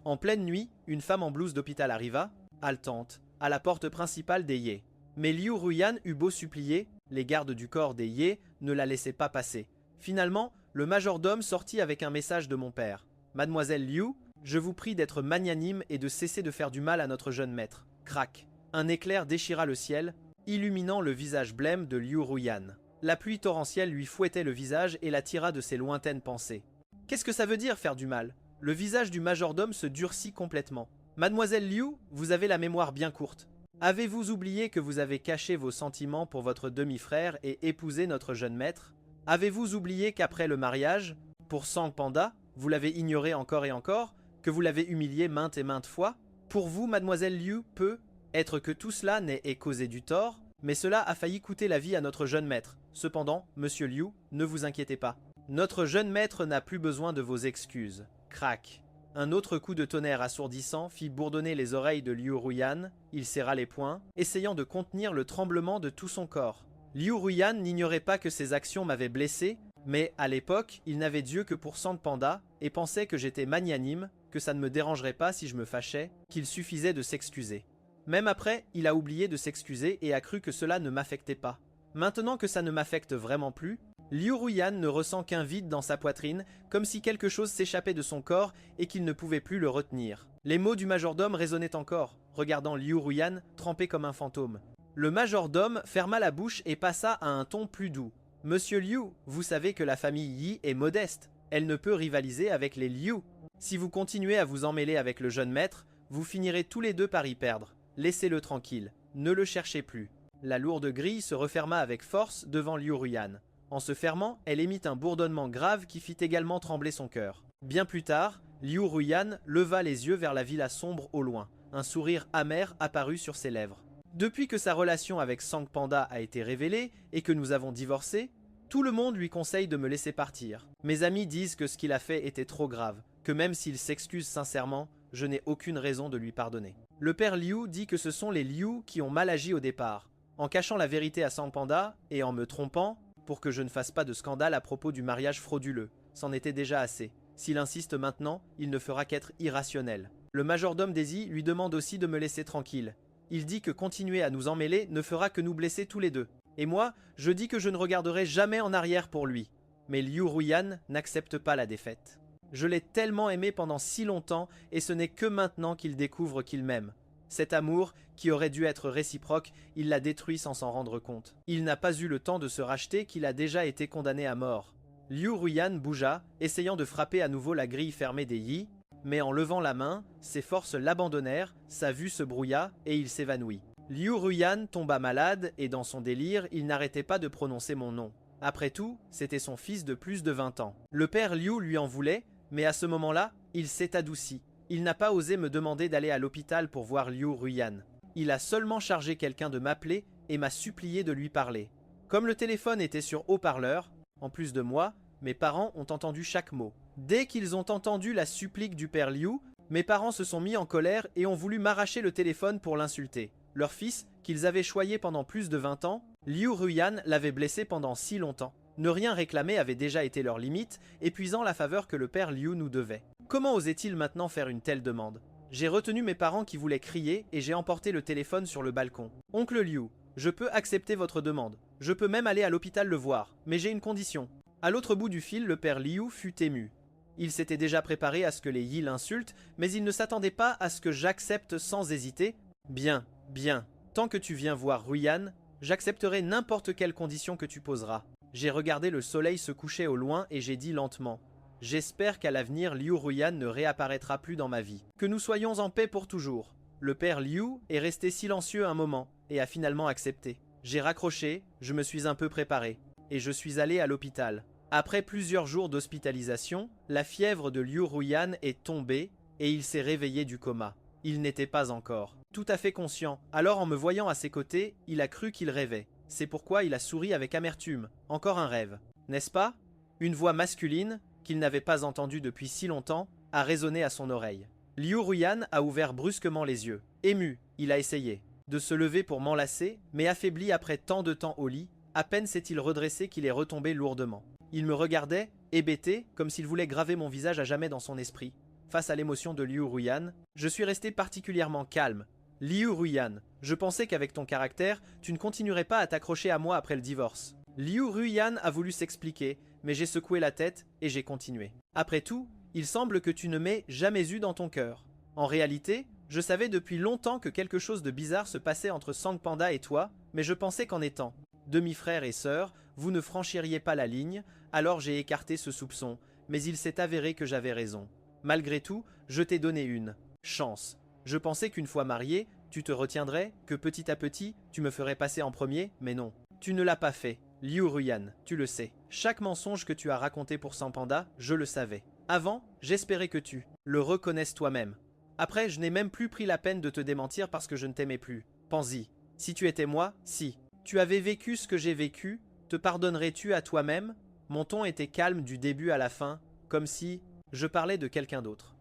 En pleine nuit, une femme en blouse d'hôpital arriva, haletante, à la porte principale des Ye. Mais Liu Ruyan eut beau supplier, les gardes du corps des Ye ne la laissaient pas passer. Finalement, le majordome sortit avec un message de mon père. « Mademoiselle Liu, je vous prie d'être magnanime et de cesser de faire du mal à notre jeune maître. » Crac. Un éclair déchira le ciel, illuminant le visage blême de Liu Ruyan. La pluie torrentielle lui fouettait le visage et la tira de ses lointaines pensées. Qu'est-ce que ça veut dire faire du mal? Le visage du majordome se durcit complètement. Mademoiselle Liu, vous avez la mémoire bien courte. Avez-vous oublié que vous avez caché vos sentiments pour votre demi-frère et épousé notre jeune maître? Avez-vous oublié qu'après le mariage, pour Sang Panda, vous l'avez ignoré encore et encore, que vous l'avez humilié maintes et maintes fois? Pour vous, mademoiselle Liu, peut être que tout cela n'ait causé du tort, mais cela a failli coûter la vie à notre jeune maître. Cependant, monsieur Liu, ne vous inquiétez pas. Notre jeune maître n'a plus besoin de vos excuses. Crac. Un autre coup de tonnerre assourdissant fit bourdonner les oreilles de Liu Ruyan. Il serra les poings, essayant de contenir le tremblement de tout son corps. Liu Ruyan n'ignorait pas que ses actions m'avaient blessé, mais à l'époque, il n'avait d'yeux que pour Sang Panda et pensait que j'étais magnanime, que ça ne me dérangerait pas si je me fâchais, qu'il suffisait de s'excuser. Même après, il a oublié de s'excuser et a cru que cela ne m'affectait pas. Maintenant que ça ne m'affecte vraiment plus, Liu Ruyan ne ressent qu'un vide dans sa poitrine, comme si quelque chose s'échappait de son corps et qu'il ne pouvait plus le retenir. Les mots du majordome résonnaient encore, regardant Liu Ruyan trempé comme un fantôme. Le majordome ferma la bouche et passa à un ton plus doux. Monsieur Liu, vous savez que la famille Yi est modeste. Elle ne peut rivaliser avec les Liu. Si vous continuez à vous emmêler avec le jeune maître, vous finirez tous les deux par y perdre. Laissez-le tranquille. Ne le cherchez plus. La lourde grille se referma avec force devant Liu Ruyan. En se fermant, elle émit un bourdonnement grave qui fit également trembler son cœur. Bien plus tard, Liu Ruyan leva les yeux vers la villa sombre au loin. Un sourire amer apparut sur ses lèvres. Depuis que sa relation avec Sang Panda a été révélée et que nous avons divorcé, tout le monde lui conseille de me laisser partir. Mes amis disent que ce qu'il a fait était trop grave, que même s'il s'excuse sincèrement, je n'ai aucune raison de lui pardonner. Le père Liu dit que ce sont les Liu qui ont mal agi au départ, en cachant la vérité à Sang Panda et en me trompant pour que je ne fasse pas de scandale à propos du mariage frauduleux. C'en était déjà assez. S'il insiste maintenant, il ne fera qu'être irrationnel. Le majordome Daisy lui demande aussi de me laisser tranquille. Il dit que continuer à nous emmêler ne fera que nous blesser tous les deux. Et moi, je dis que je ne regarderai jamais en arrière pour lui. Mais Liu Ruyan n'accepte pas la défaite. Je l'ai tellement aimé pendant si longtemps et ce n'est que maintenant qu'il découvre qu'il m'aime. Cet amour, qui aurait dû être réciproque, il l'a détruit sans s'en rendre compte. Il n'a pas eu le temps de se racheter qu'il a déjà été condamné à mort. Liu Ruyan bougea, essayant de frapper à nouveau la grille fermée des Yi, mais en levant la main, ses forces l'abandonnèrent, sa vue se brouilla et il s'évanouit. Liu Ruyan tomba malade et dans son délire, il n'arrêtait pas de prononcer mon nom. Après tout, c'était son fils de plus de 20 ans. Le père Liu lui en voulait, mais à ce moment-là, il s'est adouci. Il n'a pas osé me demander d'aller à l'hôpital pour voir Liu Ruyan. Il a seulement chargé quelqu'un de m'appeler et m'a supplié de lui parler. Comme le téléphone était sur haut-parleur, en plus de moi, mes parents ont entendu chaque mot. Dès qu'ils ont entendu la supplique du père Liu, mes parents se sont mis en colère et ont voulu m'arracher le téléphone pour l'insulter. Leur fils, qu'ils avaient choyé pendant plus de 20 ans, Liu Ruyan l'avait blessé pendant si longtemps. Ne rien réclamer avait déjà été leur limite, épuisant la faveur que le père Liu nous devait. Comment osait-il maintenant faire une telle demande? J'ai retenu mes parents qui voulaient crier et j'ai emporté le téléphone sur le balcon. Oncle Liu, je peux accepter votre demande. Je peux même aller à l'hôpital le voir, mais j'ai une condition. À l'autre bout du fil, le père Liu fut ému. Il s'était déjà préparé à ce que les Yi l'insultent, mais il ne s'attendait pas à ce que j'accepte sans hésiter. Bien, bien, tant que tu viens voir Ruyan, j'accepterai n'importe quelle condition que tu poseras. J'ai regardé le soleil se coucher au loin et j'ai dit lentement: j'espère qu'à l'avenir Liu Ruyan ne réapparaîtra plus dans ma vie. Que nous soyons en paix pour toujours. Le père Liu est resté silencieux un moment et a finalement accepté. J'ai raccroché, je me suis un peu préparé et je suis allé à l'hôpital. Après plusieurs jours d'hospitalisation, la fièvre de Liu Ruyan est tombée et il s'est réveillé du coma. Il n'était pas encore tout à fait conscient, alors en me voyant à ses côtés, il a cru qu'il rêvait. C'est pourquoi il a souri avec amertume. Encore un rêve, n'est-ce pas? Une voix masculine, qu'il n'avait pas entendue depuis si longtemps, a résonné à son oreille. Liu Ruyan a ouvert brusquement les yeux. Ému, il a essayé de se lever pour m'enlacer, mais affaibli après tant de temps au lit, à peine s'est-il redressé qu'il est retombé lourdement. Il me regardait, hébété, comme s'il voulait graver mon visage à jamais dans son esprit. Face à l'émotion de Liu Ruyan, je suis resté particulièrement calme. Liu Ruyan, je pensais qu'avec ton caractère, tu ne continuerais pas à t'accrocher à moi après le divorce. Liu Ruyan a voulu s'expliquer, mais j'ai secoué la tête et j'ai continué. Après tout, il semble que tu ne m'aies jamais eu dans ton cœur. En réalité, je savais depuis longtemps que quelque chose de bizarre se passait entre Sang Panda et toi, mais je pensais qu'en étant demi-frère et sœur, vous ne franchiriez pas la ligne, alors j'ai écarté ce soupçon, mais il s'est avéré que j'avais raison. Malgré tout, je t'ai donné une chance. Je pensais qu'une fois marié, tu te retiendrais, que petit à petit, tu me ferais passer en premier, mais non. Tu ne l'as pas fait. Liu Ruyan, tu le sais. Chaque mensonge que tu as raconté pour Sang Panda, je le savais. Avant, j'espérais que tu le reconnaisses toi-même. Après, je n'ai même plus pris la peine de te démentir parce que je ne t'aimais plus. Pense-y. Si tu étais moi, si tu avais vécu ce que j'ai vécu, te pardonnerais-tu à toi-même? Mon ton était calme du début à la fin, comme si je parlais de quelqu'un d'autre.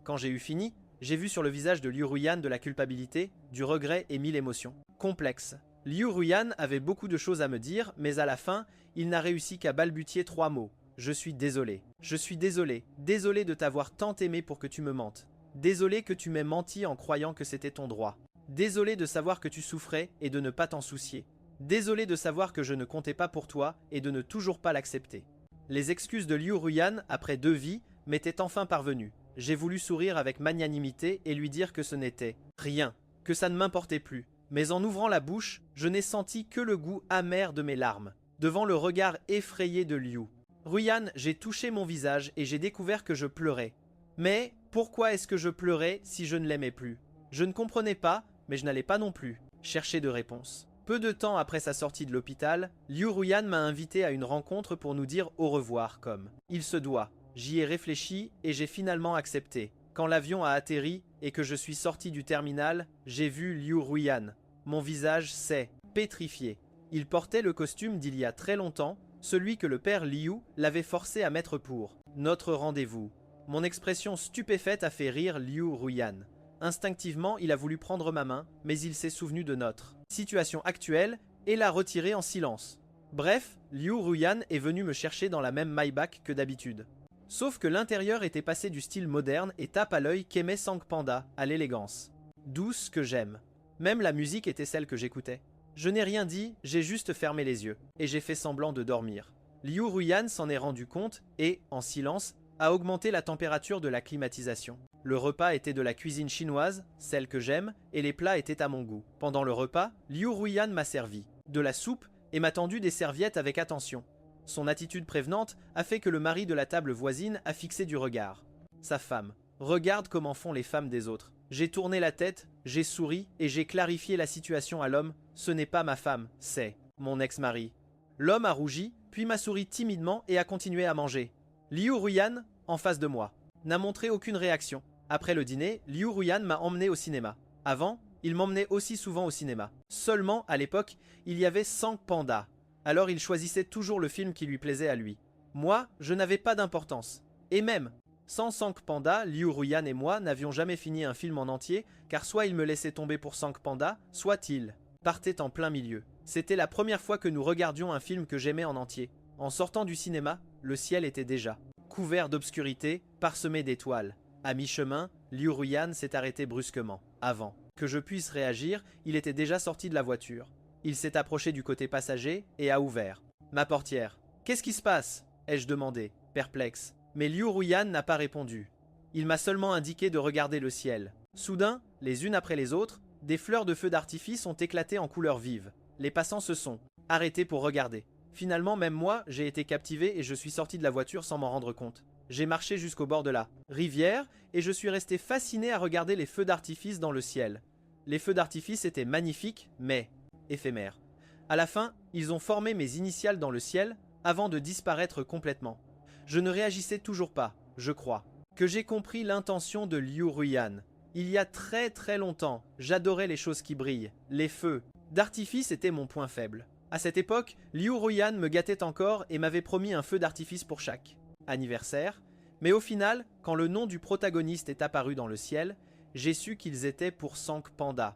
Quand j'ai eu fini, j'ai vu sur le visage de Liu Ruyan de la culpabilité, du regret et mille émotions. Complexe. Liu Ruyan avait beaucoup de choses à me dire, mais à la fin, il n'a réussi qu'à balbutier 3 mots. Je suis désolé. Je suis désolé. Désolé de t'avoir tant aimé pour que tu me mentes. Désolé que tu m'aies menti en croyant que c'était ton droit. Désolé de savoir que tu souffrais et de ne pas t'en soucier. Désolé de savoir que je ne comptais pas pour toi et de ne toujours pas l'accepter. Les excuses de Liu Ruyan, après 2 vies, m'étaient enfin parvenues. J'ai voulu sourire avec magnanimité et lui dire que ce n'était rien, que ça ne m'importait plus. Mais en ouvrant la bouche, je n'ai senti que le goût amer de mes larmes, devant le regard effrayé de Liu. Ruyan, j'ai touché mon visage et j'ai découvert que je pleurais. Mais pourquoi est-ce que je pleurais si je ne l'aimais plus? Je ne comprenais pas, mais je n'allais pas non plus chercher de réponse. Peu de temps après sa sortie de l'hôpital, Liu Ruyan m'a invité à une rencontre pour nous dire au revoir comme il se doit. J'y ai réfléchi et j'ai finalement accepté. Quand l'avion a atterri et que je suis sorti du terminal, j'ai vu Liu Ruyan. Mon visage s'est pétrifié. Il portait le costume d'il y a très longtemps, celui que le père Liu l'avait forcé à mettre pour notre rendez-vous. Mon expression stupéfaite a fait rire Liu Ruyan. Instinctivement, il a voulu prendre ma main, mais il s'est souvenu de notre situation actuelle et l'a retirée en silence. Bref, Liu Ruyan est venu me chercher dans la même Maybach que d'habitude. Sauf que l'intérieur était passé du style moderne et tape à l'œil qu'aimait Sang Panda, à l'élégance. Douce que j'aime. Même la musique était celle que j'écoutais. Je n'ai rien dit, j'ai juste fermé les yeux, et j'ai fait semblant de dormir. Liu Ruyan s'en est rendu compte et, en silence, a augmenté la température de la climatisation. Le repas était de la cuisine chinoise, celle que j'aime, et les plats étaient à mon goût. Pendant le repas, Liu Ruyan m'a servi de la soupe et m'a tendu des serviettes avec attention. Son attitude prévenante a fait que le mari de la table voisine a fixé du regard. Sa femme. Regarde comment font les femmes des autres. J'ai tourné la tête, j'ai souri et j'ai clarifié la situation à l'homme. Ce n'est pas ma femme, c'est mon ex-mari. L'homme a rougi, puis m'a souri timidement et a continué à manger. Liu Ruyan, en face de moi, n'a montré aucune réaction. Après le dîner, Liu Ruyan m'a emmené au cinéma. Avant, il m'emmenait aussi souvent au cinéma. Seulement, à l'époque, il y avait Sang Panda. Alors il choisissait toujours le film qui lui plaisait à lui. Moi, je n'avais pas d'importance. Et même, sans Sang Panda, Liu Ruyan et moi n'avions jamais fini un film en entier, car soit il me laissait tomber pour Sang Panda, soit il partait en plein milieu. C'était la première fois que nous regardions un film que j'aimais en entier. En sortant du cinéma, le ciel était déjà couvert d'obscurité, parsemé d'étoiles. À mi-chemin, Liu Ruyan s'est arrêté brusquement. Avant que je puisse réagir, il était déjà sorti de la voiture. Il s'est approché du côté passager et a ouvert ma portière. « Qu'est-ce qui se passe ?» ai-je demandé, perplexe. Mais Liu Ruyan n'a pas répondu. Il m'a seulement indiqué de regarder le ciel. Soudain, les unes après les autres, des fleurs de feu d'artifice ont éclaté en couleurs vives. Les passants se sont arrêtés pour regarder. Finalement, même moi, j'ai été captivé et je suis sorti de la voiture sans m'en rendre compte. J'ai marché jusqu'au bord de la rivière et je suis resté fasciné à regarder les feux d'artifice dans le ciel. Les feux d'artifice étaient magnifiques, mais éphémères. À la fin, ils ont formé mes initiales dans le ciel avant de disparaître complètement. Je ne réagissais toujours pas, je crois, que j'ai compris l'intention de Liu Ruyan. Il y a très très longtemps, j'adorais les choses qui brillent, les feux d'artifice étaient mon point faible. À cette époque, Liu Ruyan me gâtait encore et m'avait promis un feu d'artifice pour chaque anniversaire, mais au final, quand le nom du protagoniste est apparu dans le ciel, j'ai su qu'ils étaient pour Sang Panda.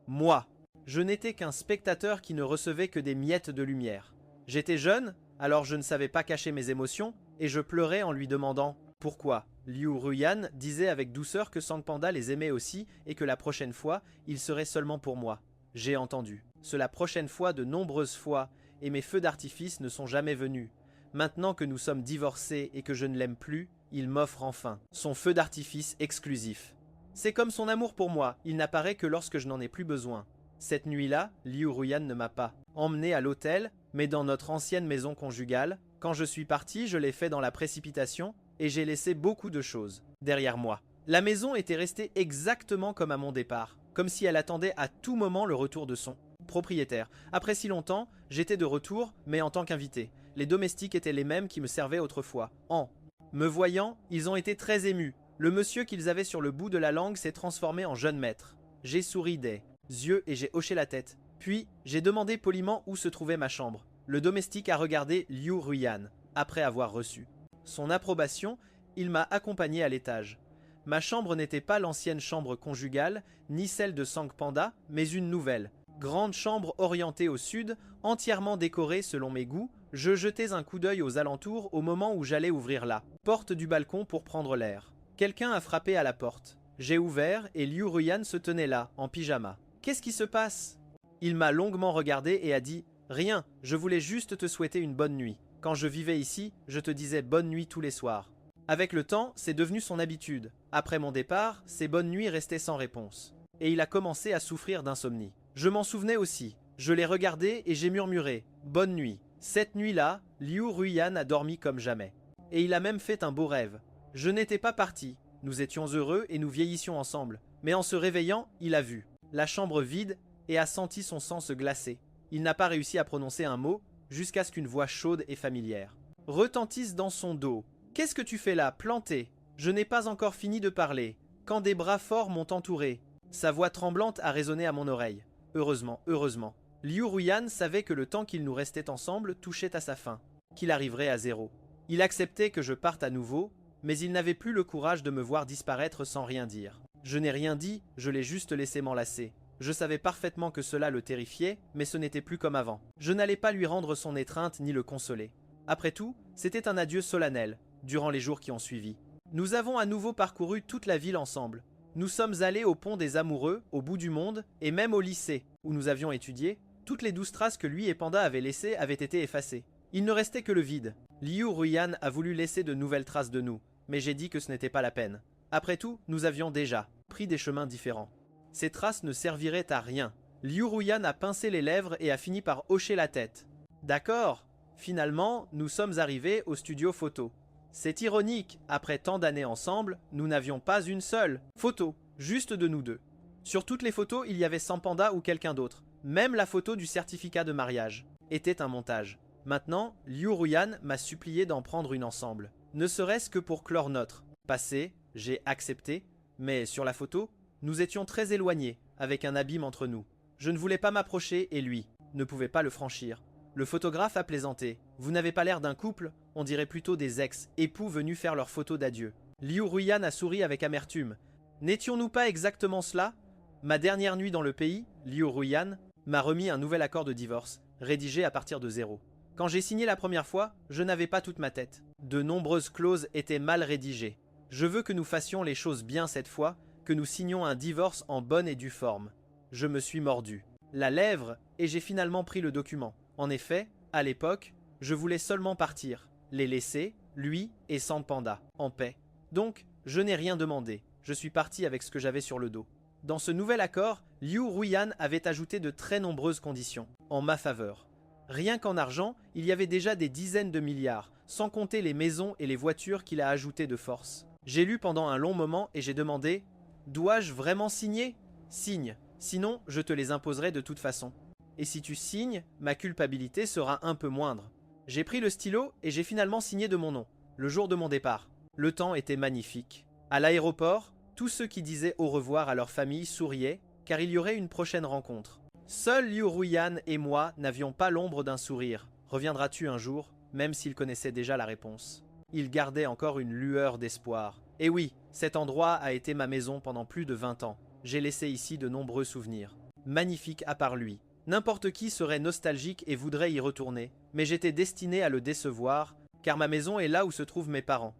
Moi, je n'étais qu'un spectateur qui ne recevait que des miettes de lumière. J'étais jeune, alors je ne savais pas cacher mes émotions, et je pleurais en lui demandant pourquoi. Liu Ruyan disait avec douceur que Sang Panda les aimait aussi et que la prochaine fois, il serait seulement pour moi. J'ai entendu. Cela prochaine fois de nombreuses fois, et mes feux d'artifice ne sont jamais venus. Maintenant que nous sommes divorcés et que je ne l'aime plus, il m'offre enfin son feu d'artifice exclusif. C'est comme son amour pour moi, il n'apparaît que lorsque je n'en ai plus besoin. Cette nuit-là, Liu Ruyan ne m'a pas emmené à l'hôtel, mais dans notre ancienne maison conjugale. Quand je suis parti, je l'ai fait dans la précipitation, et j'ai laissé beaucoup de choses derrière moi. La maison était restée exactement comme à mon départ, comme si elle attendait à tout moment le retour de son propriétaire. Après si longtemps, j'étais de retour, mais en tant qu'invité. Les domestiques étaient les mêmes qui me servaient autrefois. En me voyant, ils ont été très émus. Le monsieur qu'ils avaient sur le bout de la langue s'est transformé en jeune maître. J'ai souri des yeux et j'ai hoché la tête. Puis, j'ai demandé poliment où se trouvait ma chambre. Le domestique a regardé Liu Ruyan, après avoir reçu son approbation, il m'a accompagné à l'étage. Ma chambre n'était pas l'ancienne chambre conjugale, ni celle de Sang Panda, mais une nouvelle. Grande chambre orientée au sud, entièrement décorée selon mes goûts, je jetais un coup d'œil aux alentours au moment où j'allais ouvrir la porte du balcon pour prendre l'air. Quelqu'un a frappé à la porte. J'ai ouvert et Liu Ruyan se tenait là, en pyjama. « Qu'est-ce qui se passe ?» Il m'a longuement regardé et a dit « Rien, je voulais juste te souhaiter une bonne nuit. Quand je vivais ici, je te disais bonne nuit tous les soirs. » Avec le temps, c'est devenu son habitude. Après mon départ, ses bonnes nuits restaient sans réponse. Et il a commencé à souffrir d'insomnie. Je m'en souvenais aussi. Je l'ai regardé et j'ai murmuré « Bonne nuit ». Cette nuit-là, Liu Ruyan a dormi comme jamais. Et il a même fait un beau rêve. Je n'étais pas parti. Nous étions heureux et nous vieillissions ensemble. Mais en se réveillant, il a vu la chambre vide et a senti son sang se glacer. Il n'a pas réussi à prononcer un mot jusqu'à ce qu'une voix chaude et familière retentisse dans son dos. « Qu'est-ce que tu fais là, planté ? Je n'ai pas encore fini de parler, quand des bras forts m'ont entouré. » Sa voix tremblante a résonné à mon oreille. Heureusement, heureusement. Liu Ruyan savait que le temps qu'il nous restait ensemble touchait à sa fin, qu'il arriverait à 0. Il acceptait que je parte à nouveau, mais il n'avait plus le courage de me voir disparaître sans rien dire. Je n'ai rien dit, je l'ai juste laissé m'enlacer. Je savais parfaitement que cela le terrifiait, mais ce n'était plus comme avant. Je n'allais pas lui rendre son étreinte ni le consoler. Après tout, c'était un adieu solennel, durant les jours qui ont suivi. Nous avons à nouveau parcouru toute la ville ensemble. Nous sommes allés au pont des Amoureux, au bout du monde, et même au lycée, où nous avions étudié. Toutes les 12 traces que lui et Panda avaient laissées avaient été effacées. Il ne restait que le vide. Liu Ruyan a voulu laisser de nouvelles traces de nous, mais j'ai dit que ce n'était pas la peine. Après tout, nous avions déjà pris des chemins différents. Ces traces ne serviraient à rien. Liu Ruyan a pincé les lèvres et a fini par hocher la tête. D'accord. Finalement, nous sommes arrivés au studio photo. C'est ironique, après tant d'années ensemble, nous n'avions pas une seule photo, juste de nous deux. Sur toutes les photos, il y avait sans Panda ou quelqu'un d'autre. Même la photo du certificat de mariage était un montage. Maintenant, Liu Ruyan m'a supplié d'en prendre une ensemble. Ne serait-ce que pour clore notre passé, j'ai accepté, mais sur la photo, nous étions très éloignés, avec un abîme entre nous. Je ne voulais pas m'approcher et lui ne pouvait pas le franchir. Le photographe a plaisanté. Vous n'avez pas l'air d'un couple, on dirait plutôt des ex-époux venus faire leur photo d'adieu. Liu Ruyan a souri avec amertume. N'étions-nous pas exactement cela? Ma dernière nuit dans le pays, Liu Ruyan m'a remis un nouvel accord de divorce, rédigé à partir de 0. Quand j'ai signé la première fois, je n'avais pas toute ma tête. De nombreuses clauses étaient mal rédigées. Je veux que nous fassions les choses bien cette fois, que nous signions un divorce en bonne et due forme. Je me suis mordu la lèvre et j'ai finalement pris le document. En effet, à l'époque, je voulais seulement partir, les laisser, lui et sans Panda, en paix. Donc, je n'ai rien demandé, je suis parti avec ce que j'avais sur le dos. Dans ce nouvel accord, Liu Ruyan avait ajouté de très nombreuses conditions, en ma faveur. Rien qu'en argent, il y avait déjà des dizaines de milliards, sans compter les maisons et les voitures qu'il a ajoutées de force. J'ai lu pendant un long moment et j'ai demandé « Dois-je vraiment signer ?» Signe, sinon je te les imposerai de toute façon. Et si tu signes, ma culpabilité sera un peu moindre. J'ai pris le stylo et j'ai finalement signé de mon nom, le jour de mon départ. Le temps était magnifique. À l'aéroport, tous ceux qui disaient au revoir à leur famille souriaient, car il y aurait une prochaine rencontre. Seul Liu Ruyan et moi n'avions pas l'ombre d'un sourire. Reviendras-tu un jour, même s'il connaissait déjà la réponse? Il gardait encore une lueur d'espoir. Et oui, cet endroit a été ma maison pendant plus de 20 ans. J'ai laissé ici de nombreux souvenirs. Magnifiques à part lui. N'importe qui serait nostalgique et voudrait y retourner, mais j'étais destiné à le décevoir, car ma maison est là où se trouvent mes parents.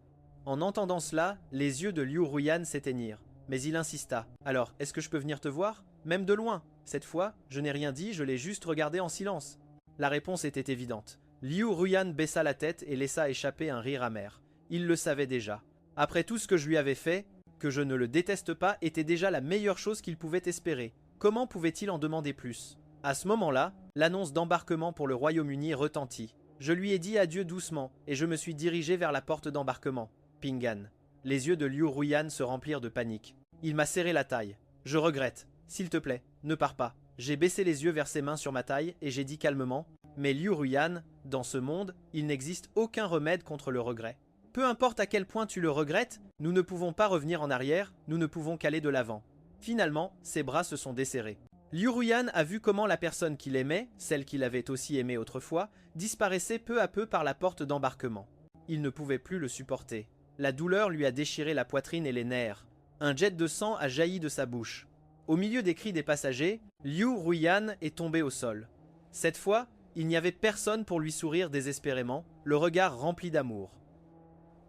En entendant cela, les yeux de Liu Ruyan s'éteignirent, mais il insista. « Alors, est-ce que je peux venir te voir? Même de loin ?» Cette fois, je n'ai rien dit, je l'ai juste regardé en silence. La réponse était évidente. Liu Ruyan baissa la tête et laissa échapper un rire amer. Il le savait déjà. Après tout ce que je lui avais fait, que je ne le déteste pas était déjà la meilleure chose qu'il pouvait espérer. Comment pouvait-il en demander plus? À ce moment-là, l'annonce d'embarquement pour le Royaume-Uni retentit. Je lui ai dit adieu doucement et je me suis dirigé vers la porte d'embarquement. Pingan. Les yeux de Liu Ruyan se remplirent de panique. Il m'a serré la taille. Je regrette. S'il te plaît, ne pars pas. J'ai baissé les yeux vers ses mains sur ma taille et j'ai dit calmement « Mais Liu Ruyan, dans ce monde, il n'existe aucun remède contre le regret. Peu importe à quel point tu le regrettes, nous ne pouvons pas revenir en arrière, nous ne pouvons qu'aller de l'avant. » Finalement, ses bras se sont desserrés. Liu Ruyan a vu comment la personne qu'il aimait, celle qu'il avait aussi aimée autrefois, disparaissait peu à peu par la porte d'embarquement. Il ne pouvait plus le supporter. La douleur lui a déchiré la poitrine et les nerfs. Un jet de sang a jailli de sa bouche. Au milieu des cris des passagers, Liu Ruyan est tombé au sol. Cette fois, il n'y avait personne pour lui sourire désespérément, le regard rempli d'amour.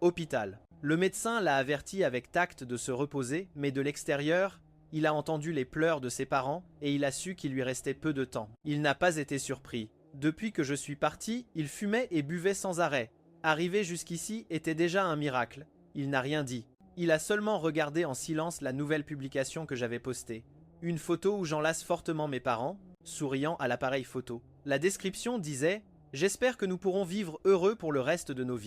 Hôpital. Le médecin l'a averti avec tact de se reposer, mais de l'extérieur, il a entendu les pleurs de ses parents et il a su qu'il lui restait peu de temps. Il n'a pas été surpris. Depuis que je suis parti, il fumait et buvait sans arrêt. Arriver jusqu'ici était déjà un miracle. Il n'a rien dit. Il a seulement regardé en silence la nouvelle publication que j'avais postée. Une photo où j'enlace fortement mes parents, souriant à l'appareil photo. La description disait « J'espère que nous pourrons vivre heureux pour le reste de nos vies.